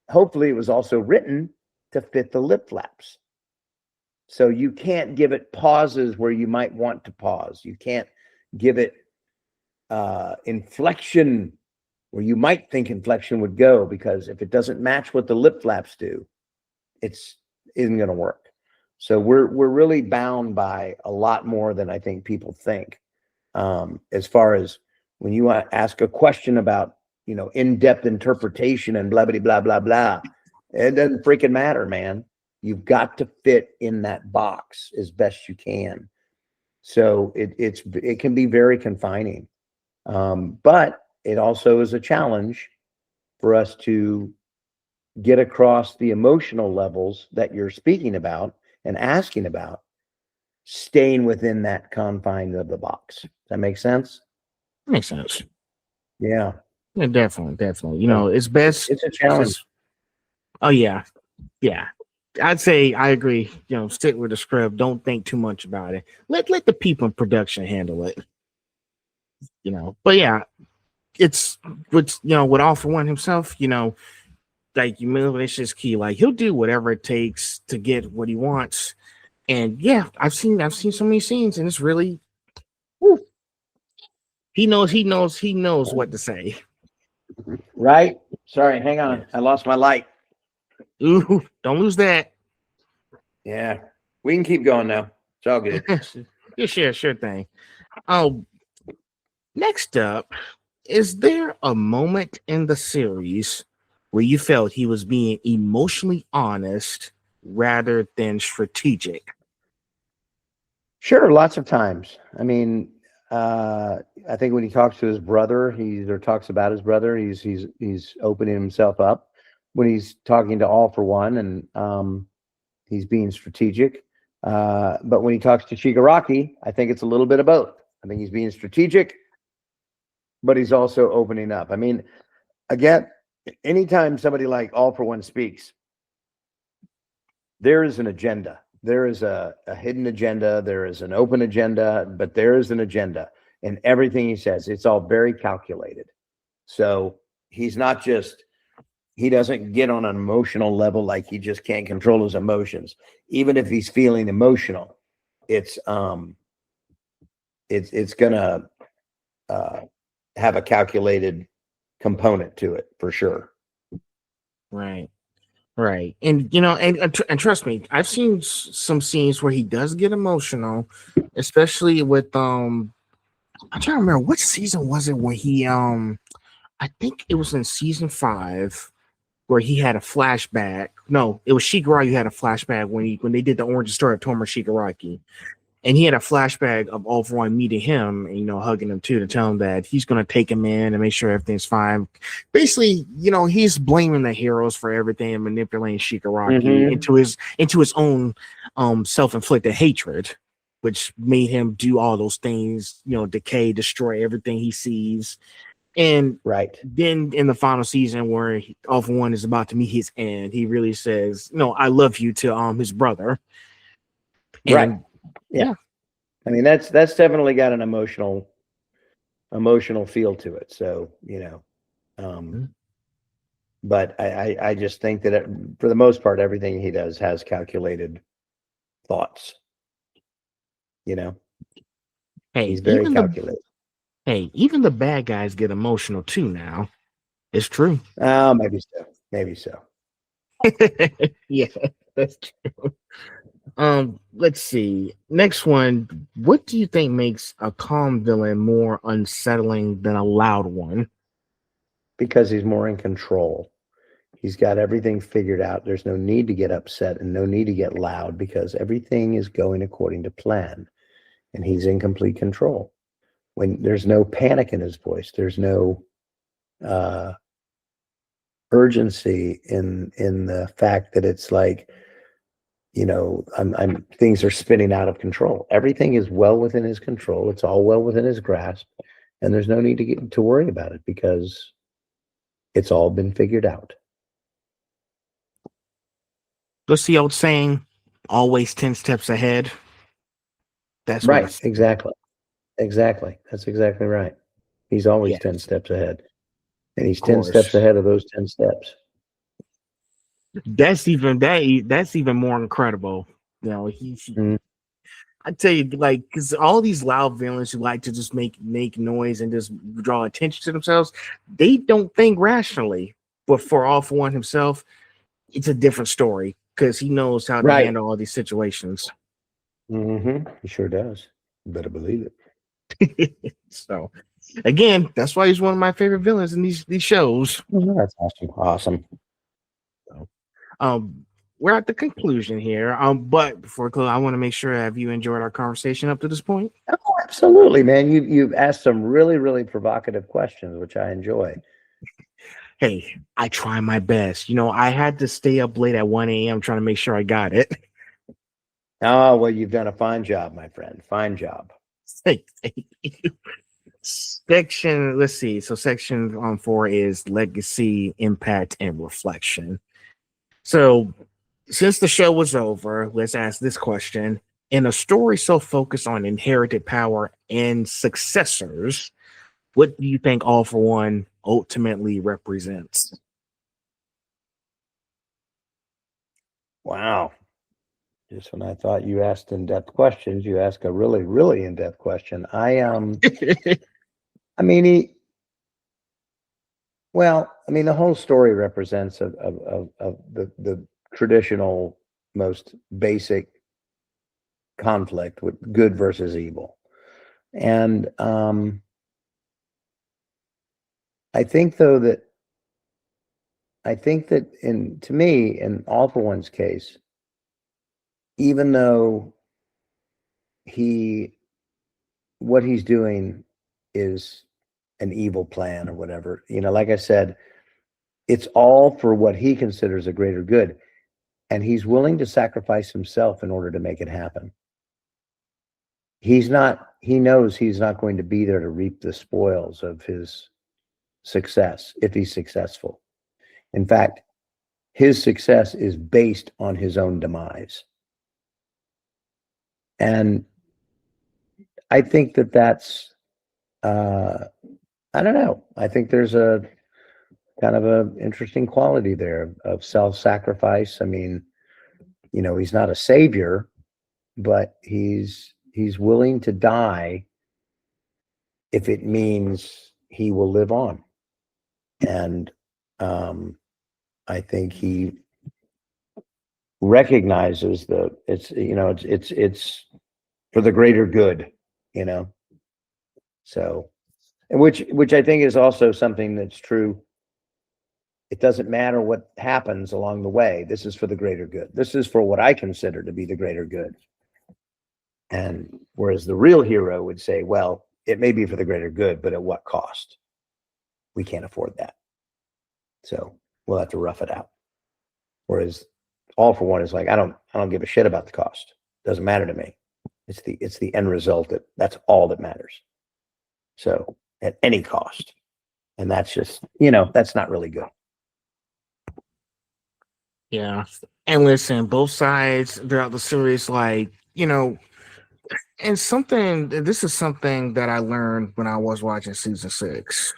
hopefully it was also written to fit the lip flaps. So you can't give it pauses where you might want to pause. You can't give it inflection where you might think inflection would go, because if it doesn't match what the lip flaps do, it isn't going to work. So we're really bound by a lot more than I think people think. As far as when you ask a question about, in-depth interpretation and blah, blah, blah, blah, blah, it doesn't freaking matter, man. You've got to fit in that box as best you can. So it can be very confining. But it also is a challenge for us to get across the emotional levels that you're speaking about and asking about, staying within that confines of the box. Does that make sense? Makes sense. Yeah. Yeah, definitely. It's best. It's a challenge. Oh yeah. Yeah. I'd say I agree. Stick with the script. Don't think too much about it. Let the people in production handle it. But yeah, it's with All for One himself, humiliation is key. Like, he'll do whatever it takes to get what he wants. And yeah, I've seen so many scenes, and it's really, whew. He knows what to say. Right? Sorry, hang on. I lost my light. Ooh, don't lose that. Yeah. We can keep going now. It's all good. Yeah, sure thing. Next up, is there a moment in the series where you felt he was being emotionally honest rather than strategic? Sure, lots of times. I mean, I think when he talks to his brother, talks about his brother, he's opening himself up. When he's talking to All for One, and he's being strategic. But when he talks to Shigaraki, I think it's a little bit of both. I think he's being strategic, but he's also opening up. I mean, again, anytime somebody like All for One speaks, there is an agenda. There is a hidden agenda. There is an open agenda, but there is an agenda. And everything he says, it's all very calculated. So he doesn't get on an emotional level like he just can't control his emotions. Even if he's feeling emotional, it's gonna have a calculated component to it for sure. Right. Right. And and trust me, I've seen some scenes where he does get emotional, especially with I'm trying to remember what season was it where he I think it was in season 5 where he had a flashback. No, it was Shigaraki who had a flashback when they did the origin story of Tomoe Shigaraki. And he had a flashback of All For One meeting him and hugging him too to tell him that he's gonna take him in and make sure everything's fine. Basically, he's blaming the heroes for everything and manipulating Shigaraki into his own self-inflicted hatred, which made him do all those things, decay, destroy everything he sees. And Right. then in the final season where All For One is about to meet his end, he really says, "No, I love you" to his brother. Right. And Yeah. I mean, that's definitely got an emotional feel to it. So, but I just think that for the most part, everything he does has calculated thoughts. hey, He's very calculated. Even the bad guys get emotional too now. It's true. Oh, maybe so. Maybe so. Yeah, that's true. Let's see. Next one. What do you think makes a calm villain more unsettling than a loud one? Because he's more in control. He's got everything figured out. There's no need to get upset and no need to get loud because everything is going according to plan and he's in complete control. When there's no panic in his voice, there's no urgency in the fact that it's like, things are spinning out of control. Everything is well within his control. It's all well within his grasp, and there's no need to worry about it because it's all been figured out. What's the old saying? Always 10 steps ahead. That's right. Exactly. That's exactly right. He's always 10 steps ahead, and he's 10 steps ahead of those 10 steps. That's even more incredible. I tell you, like, because all these loud villains who like to just make noise and just draw attention to themselves, they don't think rationally. But for All For One himself, it's a different story because he knows how to handle all these situations. He sure does. You better believe it. So, again, that's why he's one of my favorite villains in these shows. That's awesome. So, we're at the conclusion here. But before I want to make sure, have you enjoyed our conversation up to this point? Oh, absolutely, man. You've asked some really, really provocative questions, which I enjoy. Hey, I try my best. I had to stay up late at 1 a.m. trying to make sure I got it. Oh, well, you've done a fine job, my friend. Fine job. Thank you. Section, let's see. So section 4 is legacy, impact, and reflection. So since the show was over, let's ask this question. In a story so focused on inherited power and successors, what do you think All For One ultimately represents? Wow. Just when I thought you asked in-depth questions, you ask a really, really in-depth question. The whole story represents of the traditional, most basic conflict with good versus evil. And I think that in All For One's case, even though what he's doing is an evil plan or whatever, like I said, it's all for what he considers a greater good. And he's willing to sacrifice himself in order to make it happen. He knows he's not going to be there to reap the spoils of his success if he's successful. In fact, his success is based on his own demise. And I think that's, I don't know. I think there's a kind of an interesting quality there of self-sacrifice. I mean, he's not a savior, but he's willing to die if it means he will live on. And I think he recognizes it's for the greater good, so, and which I think is also something that's true. It doesn't matter what happens along the way. This is for the greater good. This is for what I consider to be the greater good. And whereas the real hero would say, well, it may be for the greater good, but at what cost? We can't afford that. So we'll have to rough it out. Whereas All for One is like, I don't give a shit about the cost. Doesn't matter to me. It's the end result that's all that matters. So at any cost. And that's just, that's not really good. Yeah. And listen, both sides throughout the series, like, and this is something that I learned when I was watching season 6.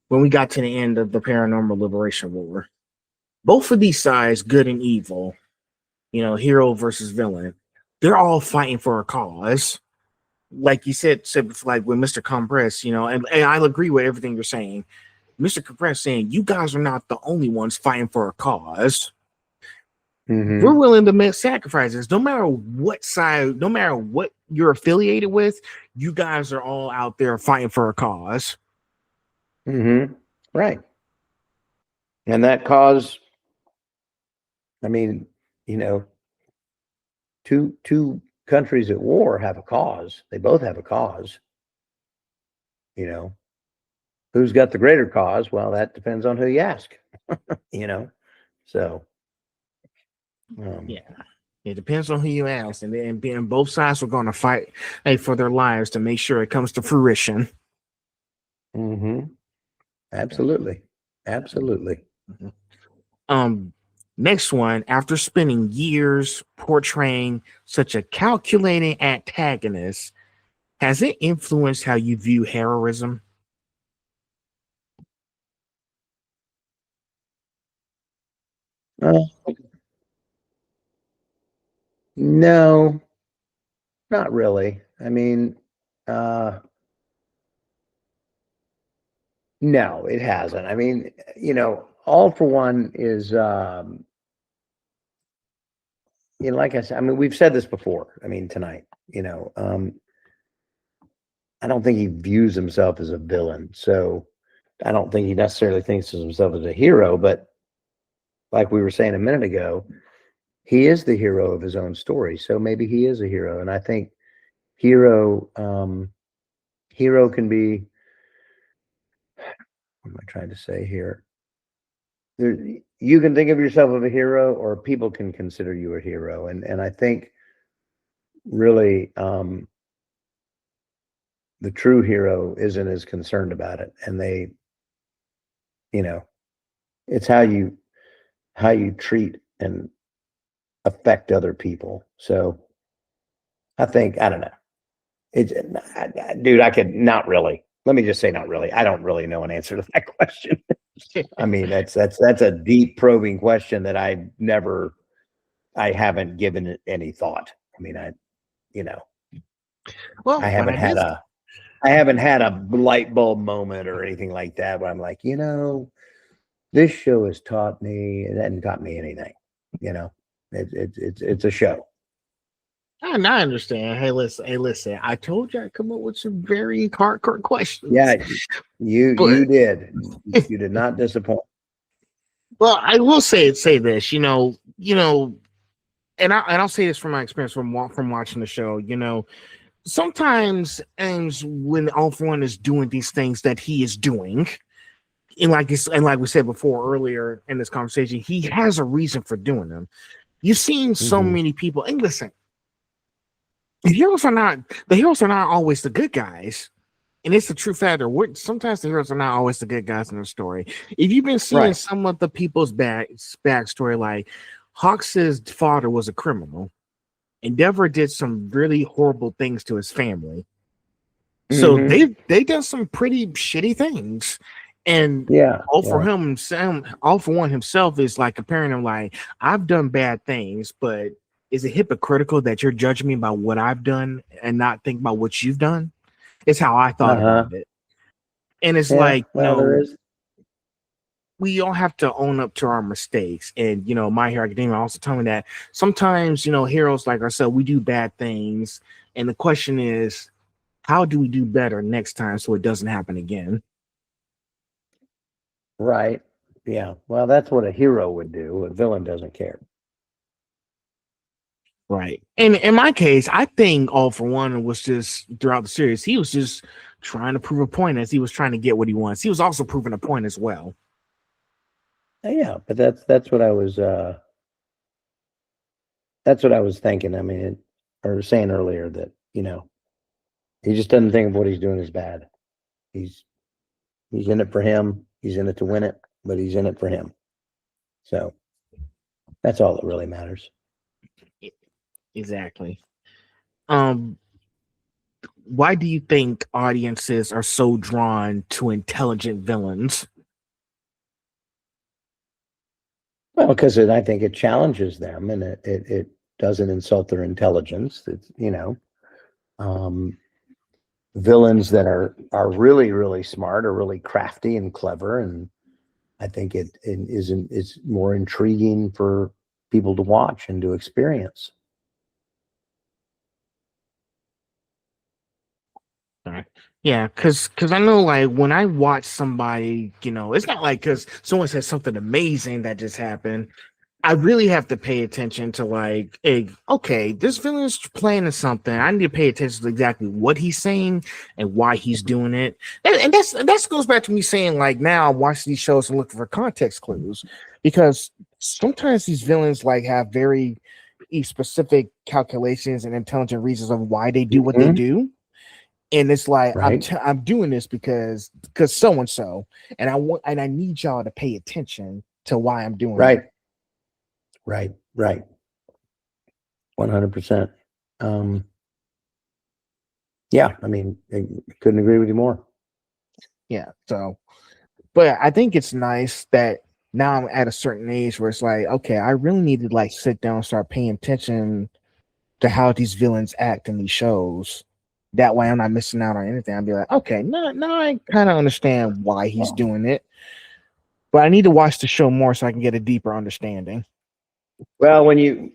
When we got to the end of the Paranormal Liberation War, both of these sides, good and evil, hero versus villain, they're all fighting for a cause. Like you said like with Mr. Compress, and I'll agree with everything you're saying. Mr. Compress saying, you guys are not the only ones fighting for a cause. Mm-hmm. We're willing to make sacrifices. No matter what side, no matter what you're affiliated with, you guys are all out there fighting for a cause. Mm-hmm. Right. And that cause, I mean, two countries at war have a cause. They both have a cause. Who's got the greater cause? Well, that depends on who you ask. So yeah, it depends on who you ask, and both sides are going to fight for their lives to make sure it comes to fruition. Mm-hmm. Absolutely. Mm-hmm. Next one, after spending years portraying such a calculating antagonist, has it influenced how you view heroism? No, not really. I mean, no, it hasn't. I mean, All for One is, like I said, I mean, we've said this before. I mean, tonight, I don't think he views himself as a villain. So I don't think he necessarily thinks of himself as a hero, but like we were saying a minute ago, he is the hero of his own story. So maybe he is a hero. And I think hero can be, what am I trying to say here? You can think of yourself as a hero, or people can consider you a hero. And I think really, the true hero isn't as concerned about it. And they, it's how you treat and affect other people. So I think, I don't know. Dude, I could not really. Let me just say not really. I don't really know an answer to that question. I mean, that's a deep probing question that I haven't given it any thought. I mean, well, I haven't had a light bulb moment or anything like that where I'm like, this show has taught me, it hasn't taught me anything. It's a show. I understand. Hey, listen. I told you I'd come up with some very hardcore questions. Yeah, you did. You did not disappoint. Well, I will say this, and I'll say this from my experience from watching the show. Sometimes, and when All for One is doing these things that he is doing, and like we said before earlier in this conversation, he has a reason for doing them. You've seen so many people, and listen, the heroes are not always the good guys. And it's the true fact that sometimes the heroes are not always the good guys in the story. If you've been seeing some of the people's backstory, like Hawks' father was a criminal, Endeavor did some really horrible things to his family. So they've done some pretty shitty things. And All for One himself is like comparing him like, I've done bad things, but is it hypocritical that you're judging me by what I've done and not think about what you've done? It's how I thought about it. And it's like, there is. we all have to own up to our mistakes. And My Hero Academia also told me that sometimes heroes like ourselves, we do bad things, and the question is, how do we do better next time so it doesn't happen again? Right. Yeah. Well, that's what a hero would do. A villain doesn't care. Right. And in my case, I think All for One was just throughout the series, he was just trying to prove a point as he was trying to get what he wants. He was also proving a point as well. Yeah, but that's what I was thinking. I mean, or saying earlier that, he just doesn't think of what he's doing as bad. He's in it for him. He's in it to win it, but he's in it for him. So that's all that really matters. Exactly. Why do you think audiences are so drawn to intelligent villains? Well, because I think it challenges them, and it doesn't insult their intelligence. It's, villains that are really, really smart, or really crafty and clever, and I think it is more intriguing for people to watch and to experience. Right. Yeah, because I know, like, when I watch somebody, it's not like because someone says something amazing that just happened. I really have to pay attention to, like, hey, okay, this villain's playing to something. I need to pay attention to exactly what he's saying and why he's doing it. And that goes back to me saying, like, now I watch these shows and look for context clues, because sometimes these villains like have very specific calculations and intelligent reasons of why they do what they do. And it's like, right. I'm doing this because so and so, and I need y'all to pay attention to why I'm doing it. Right. 100%. Yeah, I mean, I couldn't agree with you more. Yeah. So, but I think it's nice that now I'm at a certain age where it's like, okay, I really need to like sit down and start paying attention to how these villains act in these shows. That way I'm not missing out on anything. I'll be like, okay, now I kind of understand why he's doing it, but I need to watch the show more so I can get a deeper understanding. Well, when you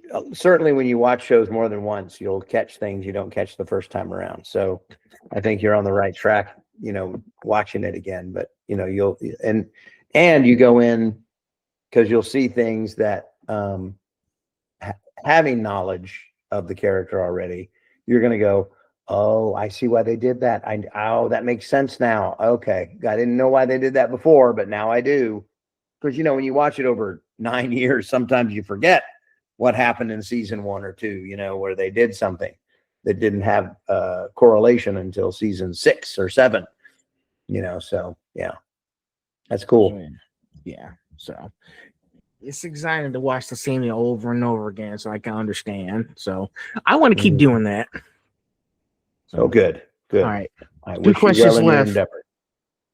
watch shows more than once, you'll catch things you don't catch the first time around. So I think you're on the right track, watching it again, but you'll, and you go in because you'll see things that, having knowledge of the character already, you're going to go, oh, I see why they did that. That makes sense now. Okay. I didn't know why they did that before, but now I do. Because, when you watch it over 9 years, sometimes you forget what happened in season 1 or 2, where they did something that didn't have correlation until season 6 or 7, so yeah, that's cool. Yeah. So it's exciting to watch the same thing over and over again so I can understand. So I want to keep doing that. So good. All right. I 2 wish questions you well in left. your endeavor.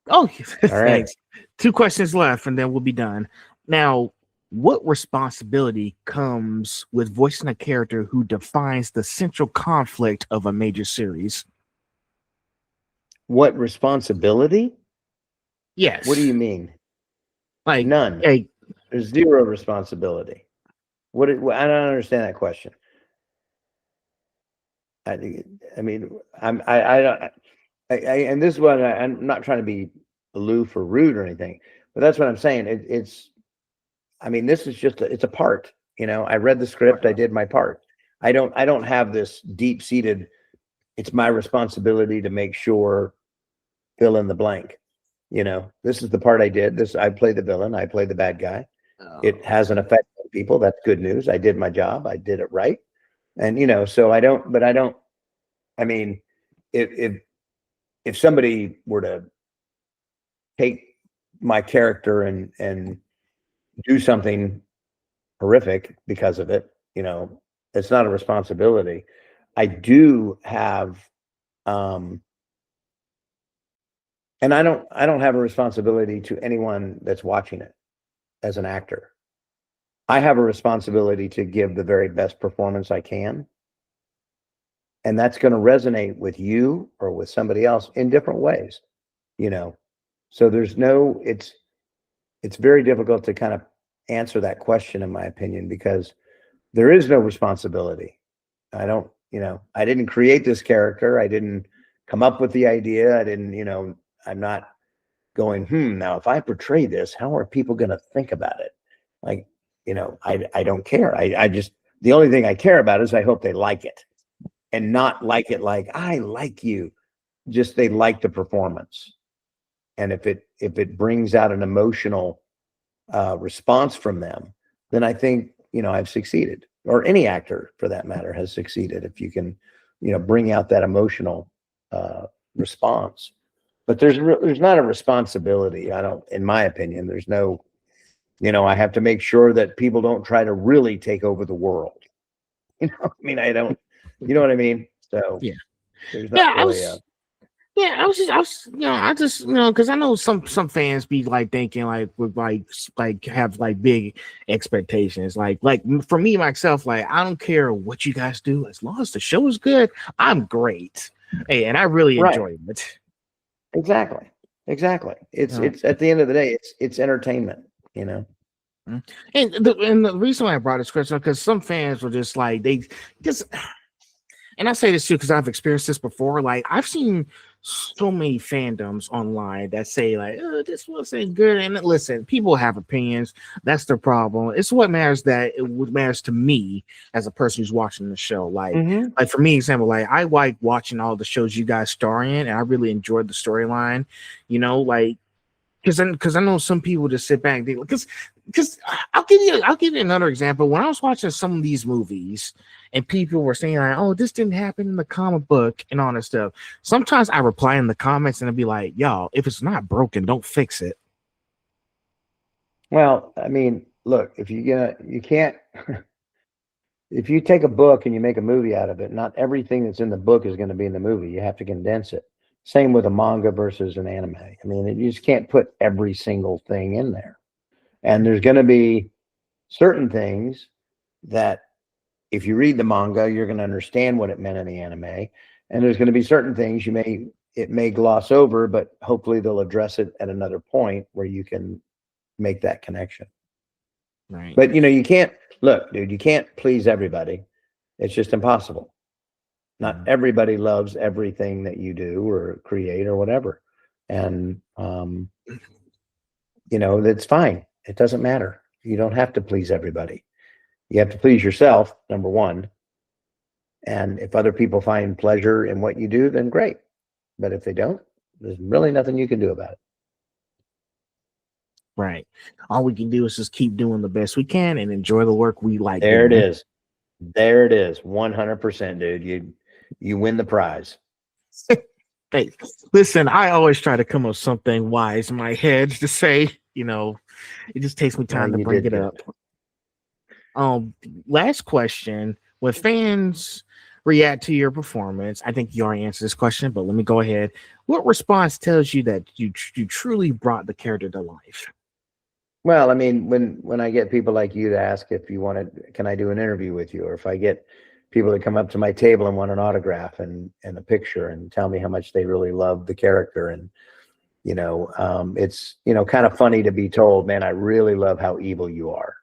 Oh, all right. Thanks. 2 questions left, and then we'll be done. Now, what responsibility comes with voicing a character who defines the central conflict of a major series? What responsibility? Yes. What do you mean? Like none. There's zero responsibility. I don't understand that question. I mean, and this is what I'm not trying to be aloof or rude or anything, but that's what I'm saying. This is just it's a part. I read the script. I did my part. I don't have this deep-seated, it's my responsibility to make sure fill in the blank. This is the part I did. I play the villain. I play the bad guy. It has an effect on people. That's good news. I did my job. I did it right. And, so if somebody were to take my character and do something horrific because of it, it's not a responsibility. I do have, and I don't have a responsibility to anyone that's watching it as an actor. I have a responsibility to give the very best performance I can. And that's going to resonate with you or with somebody else in different ways, So there's it's very difficult to kind of answer that question, in my opinion, because there is no responsibility. I don't, I didn't create this character. I didn't come up with the idea. I didn't, I'm not going, now if I portray this, how are people going to think about it? Like, I don't care. I just, the only thing I care about is I hope they like it, and not like it like, I like you. Just they like the performance. And if it brings out an emotional response from them, then I think, I've succeeded, or any actor for that matter has succeeded. If you can, bring out that emotional response. But there's not a responsibility. In my opinion, there's no, I have to make sure that people don't try to really take over the world. I don't, you know what I mean? So yeah, there's not really I just, because I know some fans be like thinking like would like have like big expectations. Like for me myself, like I don't care what you guys do as long as the show is good. I'm great, hey, and I really enjoy it. Exactly. It's at the end of the day, it's entertainment, And the reason why I brought this question, because some fans were just like and I say this too because I've experienced this before. Like I've seen so many fandoms online that say like, "Oh, this wasn't good." And listen, people have opinions. That's their problem. It's what matters matters to me as a person who's watching the show. Like, like for me, example, like I like watching all the shows you guys star in, and I really enjoyed the storyline. Like because I know some people just sit back because I'll give you another example. When I was watching some of these movies and people were saying like, "Oh, this didn't happen in the comic book" and all that stuff, sometimes I reply in the comments and I'll be like, "Y'all, if it's not broken, don't fix it." Well, look, if you can't if you take a book and you make a movie out of it, not everything that's in the book is going to be in the movie. You have to condense it. Same with a manga versus an anime. You just can't put every single thing in there. And there's going to be certain things that if you read the manga, you're going to understand what it meant in the anime. And there's going to be certain things it may gloss over, but hopefully they'll address it at another point where you can make that connection. Right. But you can't you can't please everybody. It's just impossible. Not everybody loves everything that you do or create or whatever. And, that's fine. It doesn't matter. You don't have to please everybody. You have to please yourself, number one. And if other people find pleasure in what you do, then great. But if they don't, there's really nothing you can do about it. Right. All we can do is just keep doing the best we can and enjoy the work we like. There it is. 100%, dude. You win the prize. Hey, listen, I always try to come up with something wise in my head to say, it just takes me time to bring it up. Last question. When fans react to your performance, I think you already answered this question, but let me go ahead. What response tells you that you truly brought the character to life? Well, when I get people like you to ask if you can I do an interview with you, or if I get people that come up to my table and want an autograph and a picture and tell me how much they really love the character. And, it's, kind of funny to be told, man, I really love how evil you are.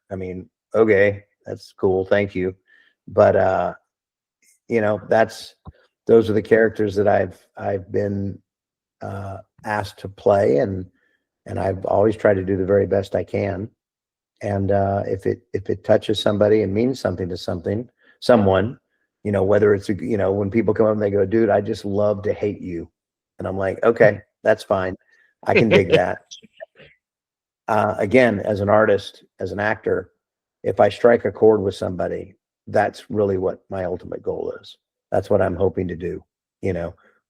Okay, that's cool. Thank you. But, those are the characters that I've been asked to play. And I've always tried to do the very best I can. And if it touches somebody and means something to someone, whether it's, when people come up and they go, "Dude, I just love to hate you." And I'm like, okay, that's fine. I can dig that. Again, as an artist, as an actor, if I strike a chord with somebody, that's really what my ultimate goal is. That's what I'm hoping to do,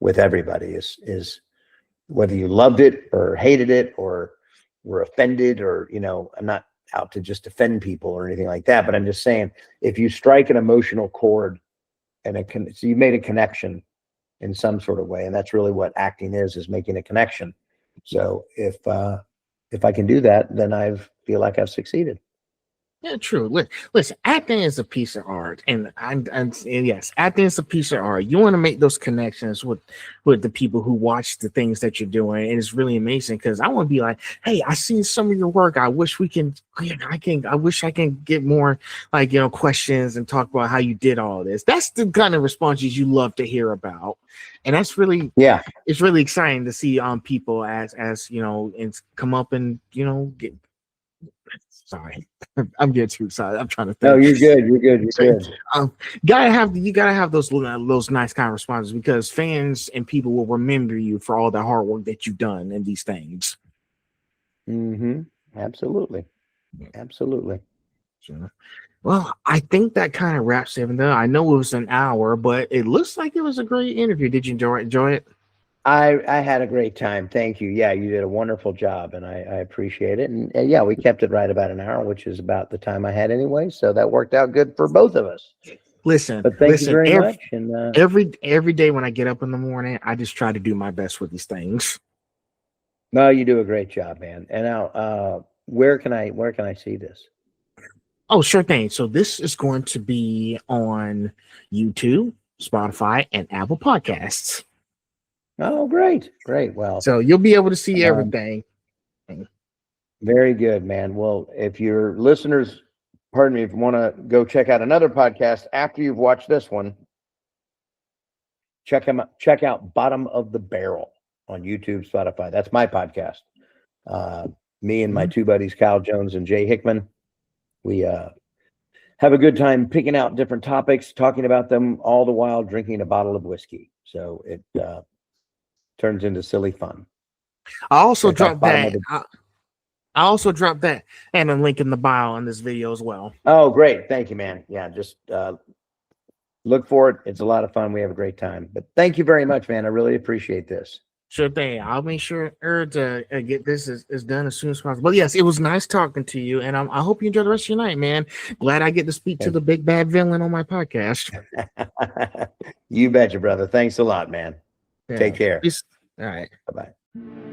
with everybody is whether you loved it or hated it or were offended or, I'm not out to just offend people or anything like that, but I'm just saying, if you strike an emotional chord and so you made a connection in some sort of way, and that's really what acting is making a connection. So if I can do that, then I feel like I've succeeded. Yeah, true. Listen, acting is a piece of art, and yes, acting is a piece of art. You want to make those connections with the people who watch the things that you're doing, and it's really amazing because I want to be like, hey, I seen some of your work. I wish we can, I wish I can get more like questions and talk about how you did all this. That's the kind of responses you love to hear about, and that's really Yeah. it's really exciting to see people as and come up and get. Sorry, I'm getting too excited. I'm trying to No, think. you're good. You're good. You're good. You gotta have those nice kind of responses because fans and people will remember you for all the hard work that you've done in these things. Mm-hmm. Absolutely. Absolutely. Sure. Well, I think that kind of wraps everything up. I know it was an hour, but it looks like it was a great interview. Did you enjoy it? I had a great time. Thank you. Yeah, you did a wonderful job, and I appreciate it. And yeah, we kept it right about an hour, which is about the time I had anyway. So that worked out good for both of us. Listen, But thank you very much. And every day when I get up in the morning, I just try to do my best with these things. no, you do a great job, man. And now, where can I see this? Oh, sure thing. So this is going to be on YouTube, Spotify, and Apple Podcasts. Oh, great. Well, So you'll be able to see everything. very good, man. Well, if your listeners, pardon me, if you want to go check out another podcast after you've watched this one, check out Bottom of the Barrel on YouTube, Spotify. That's my podcast. Me and my two buddies, Kyle Jones and Jay Hickman, we have a good time picking out different topics, talking about them, all the while drinking a bottle of whiskey. So it turns into silly fun. I also dropped that. I also dropped that and a link in the bio in this video as well. Oh, great. Thank you, man. Yeah, just look for it. It's a lot of fun. We have a great time. But thank you very much, man. I really appreciate this. Sure thing. I'll make sure to get this is done as soon as possible. But yes, it was nice talking to you, and I hope you enjoy the rest of your night, man. Glad I get to speak to the big bad villain on my podcast. You betcha, brother. Thanks a lot, man. Yeah. Take care. Peace. All right. Bye-bye.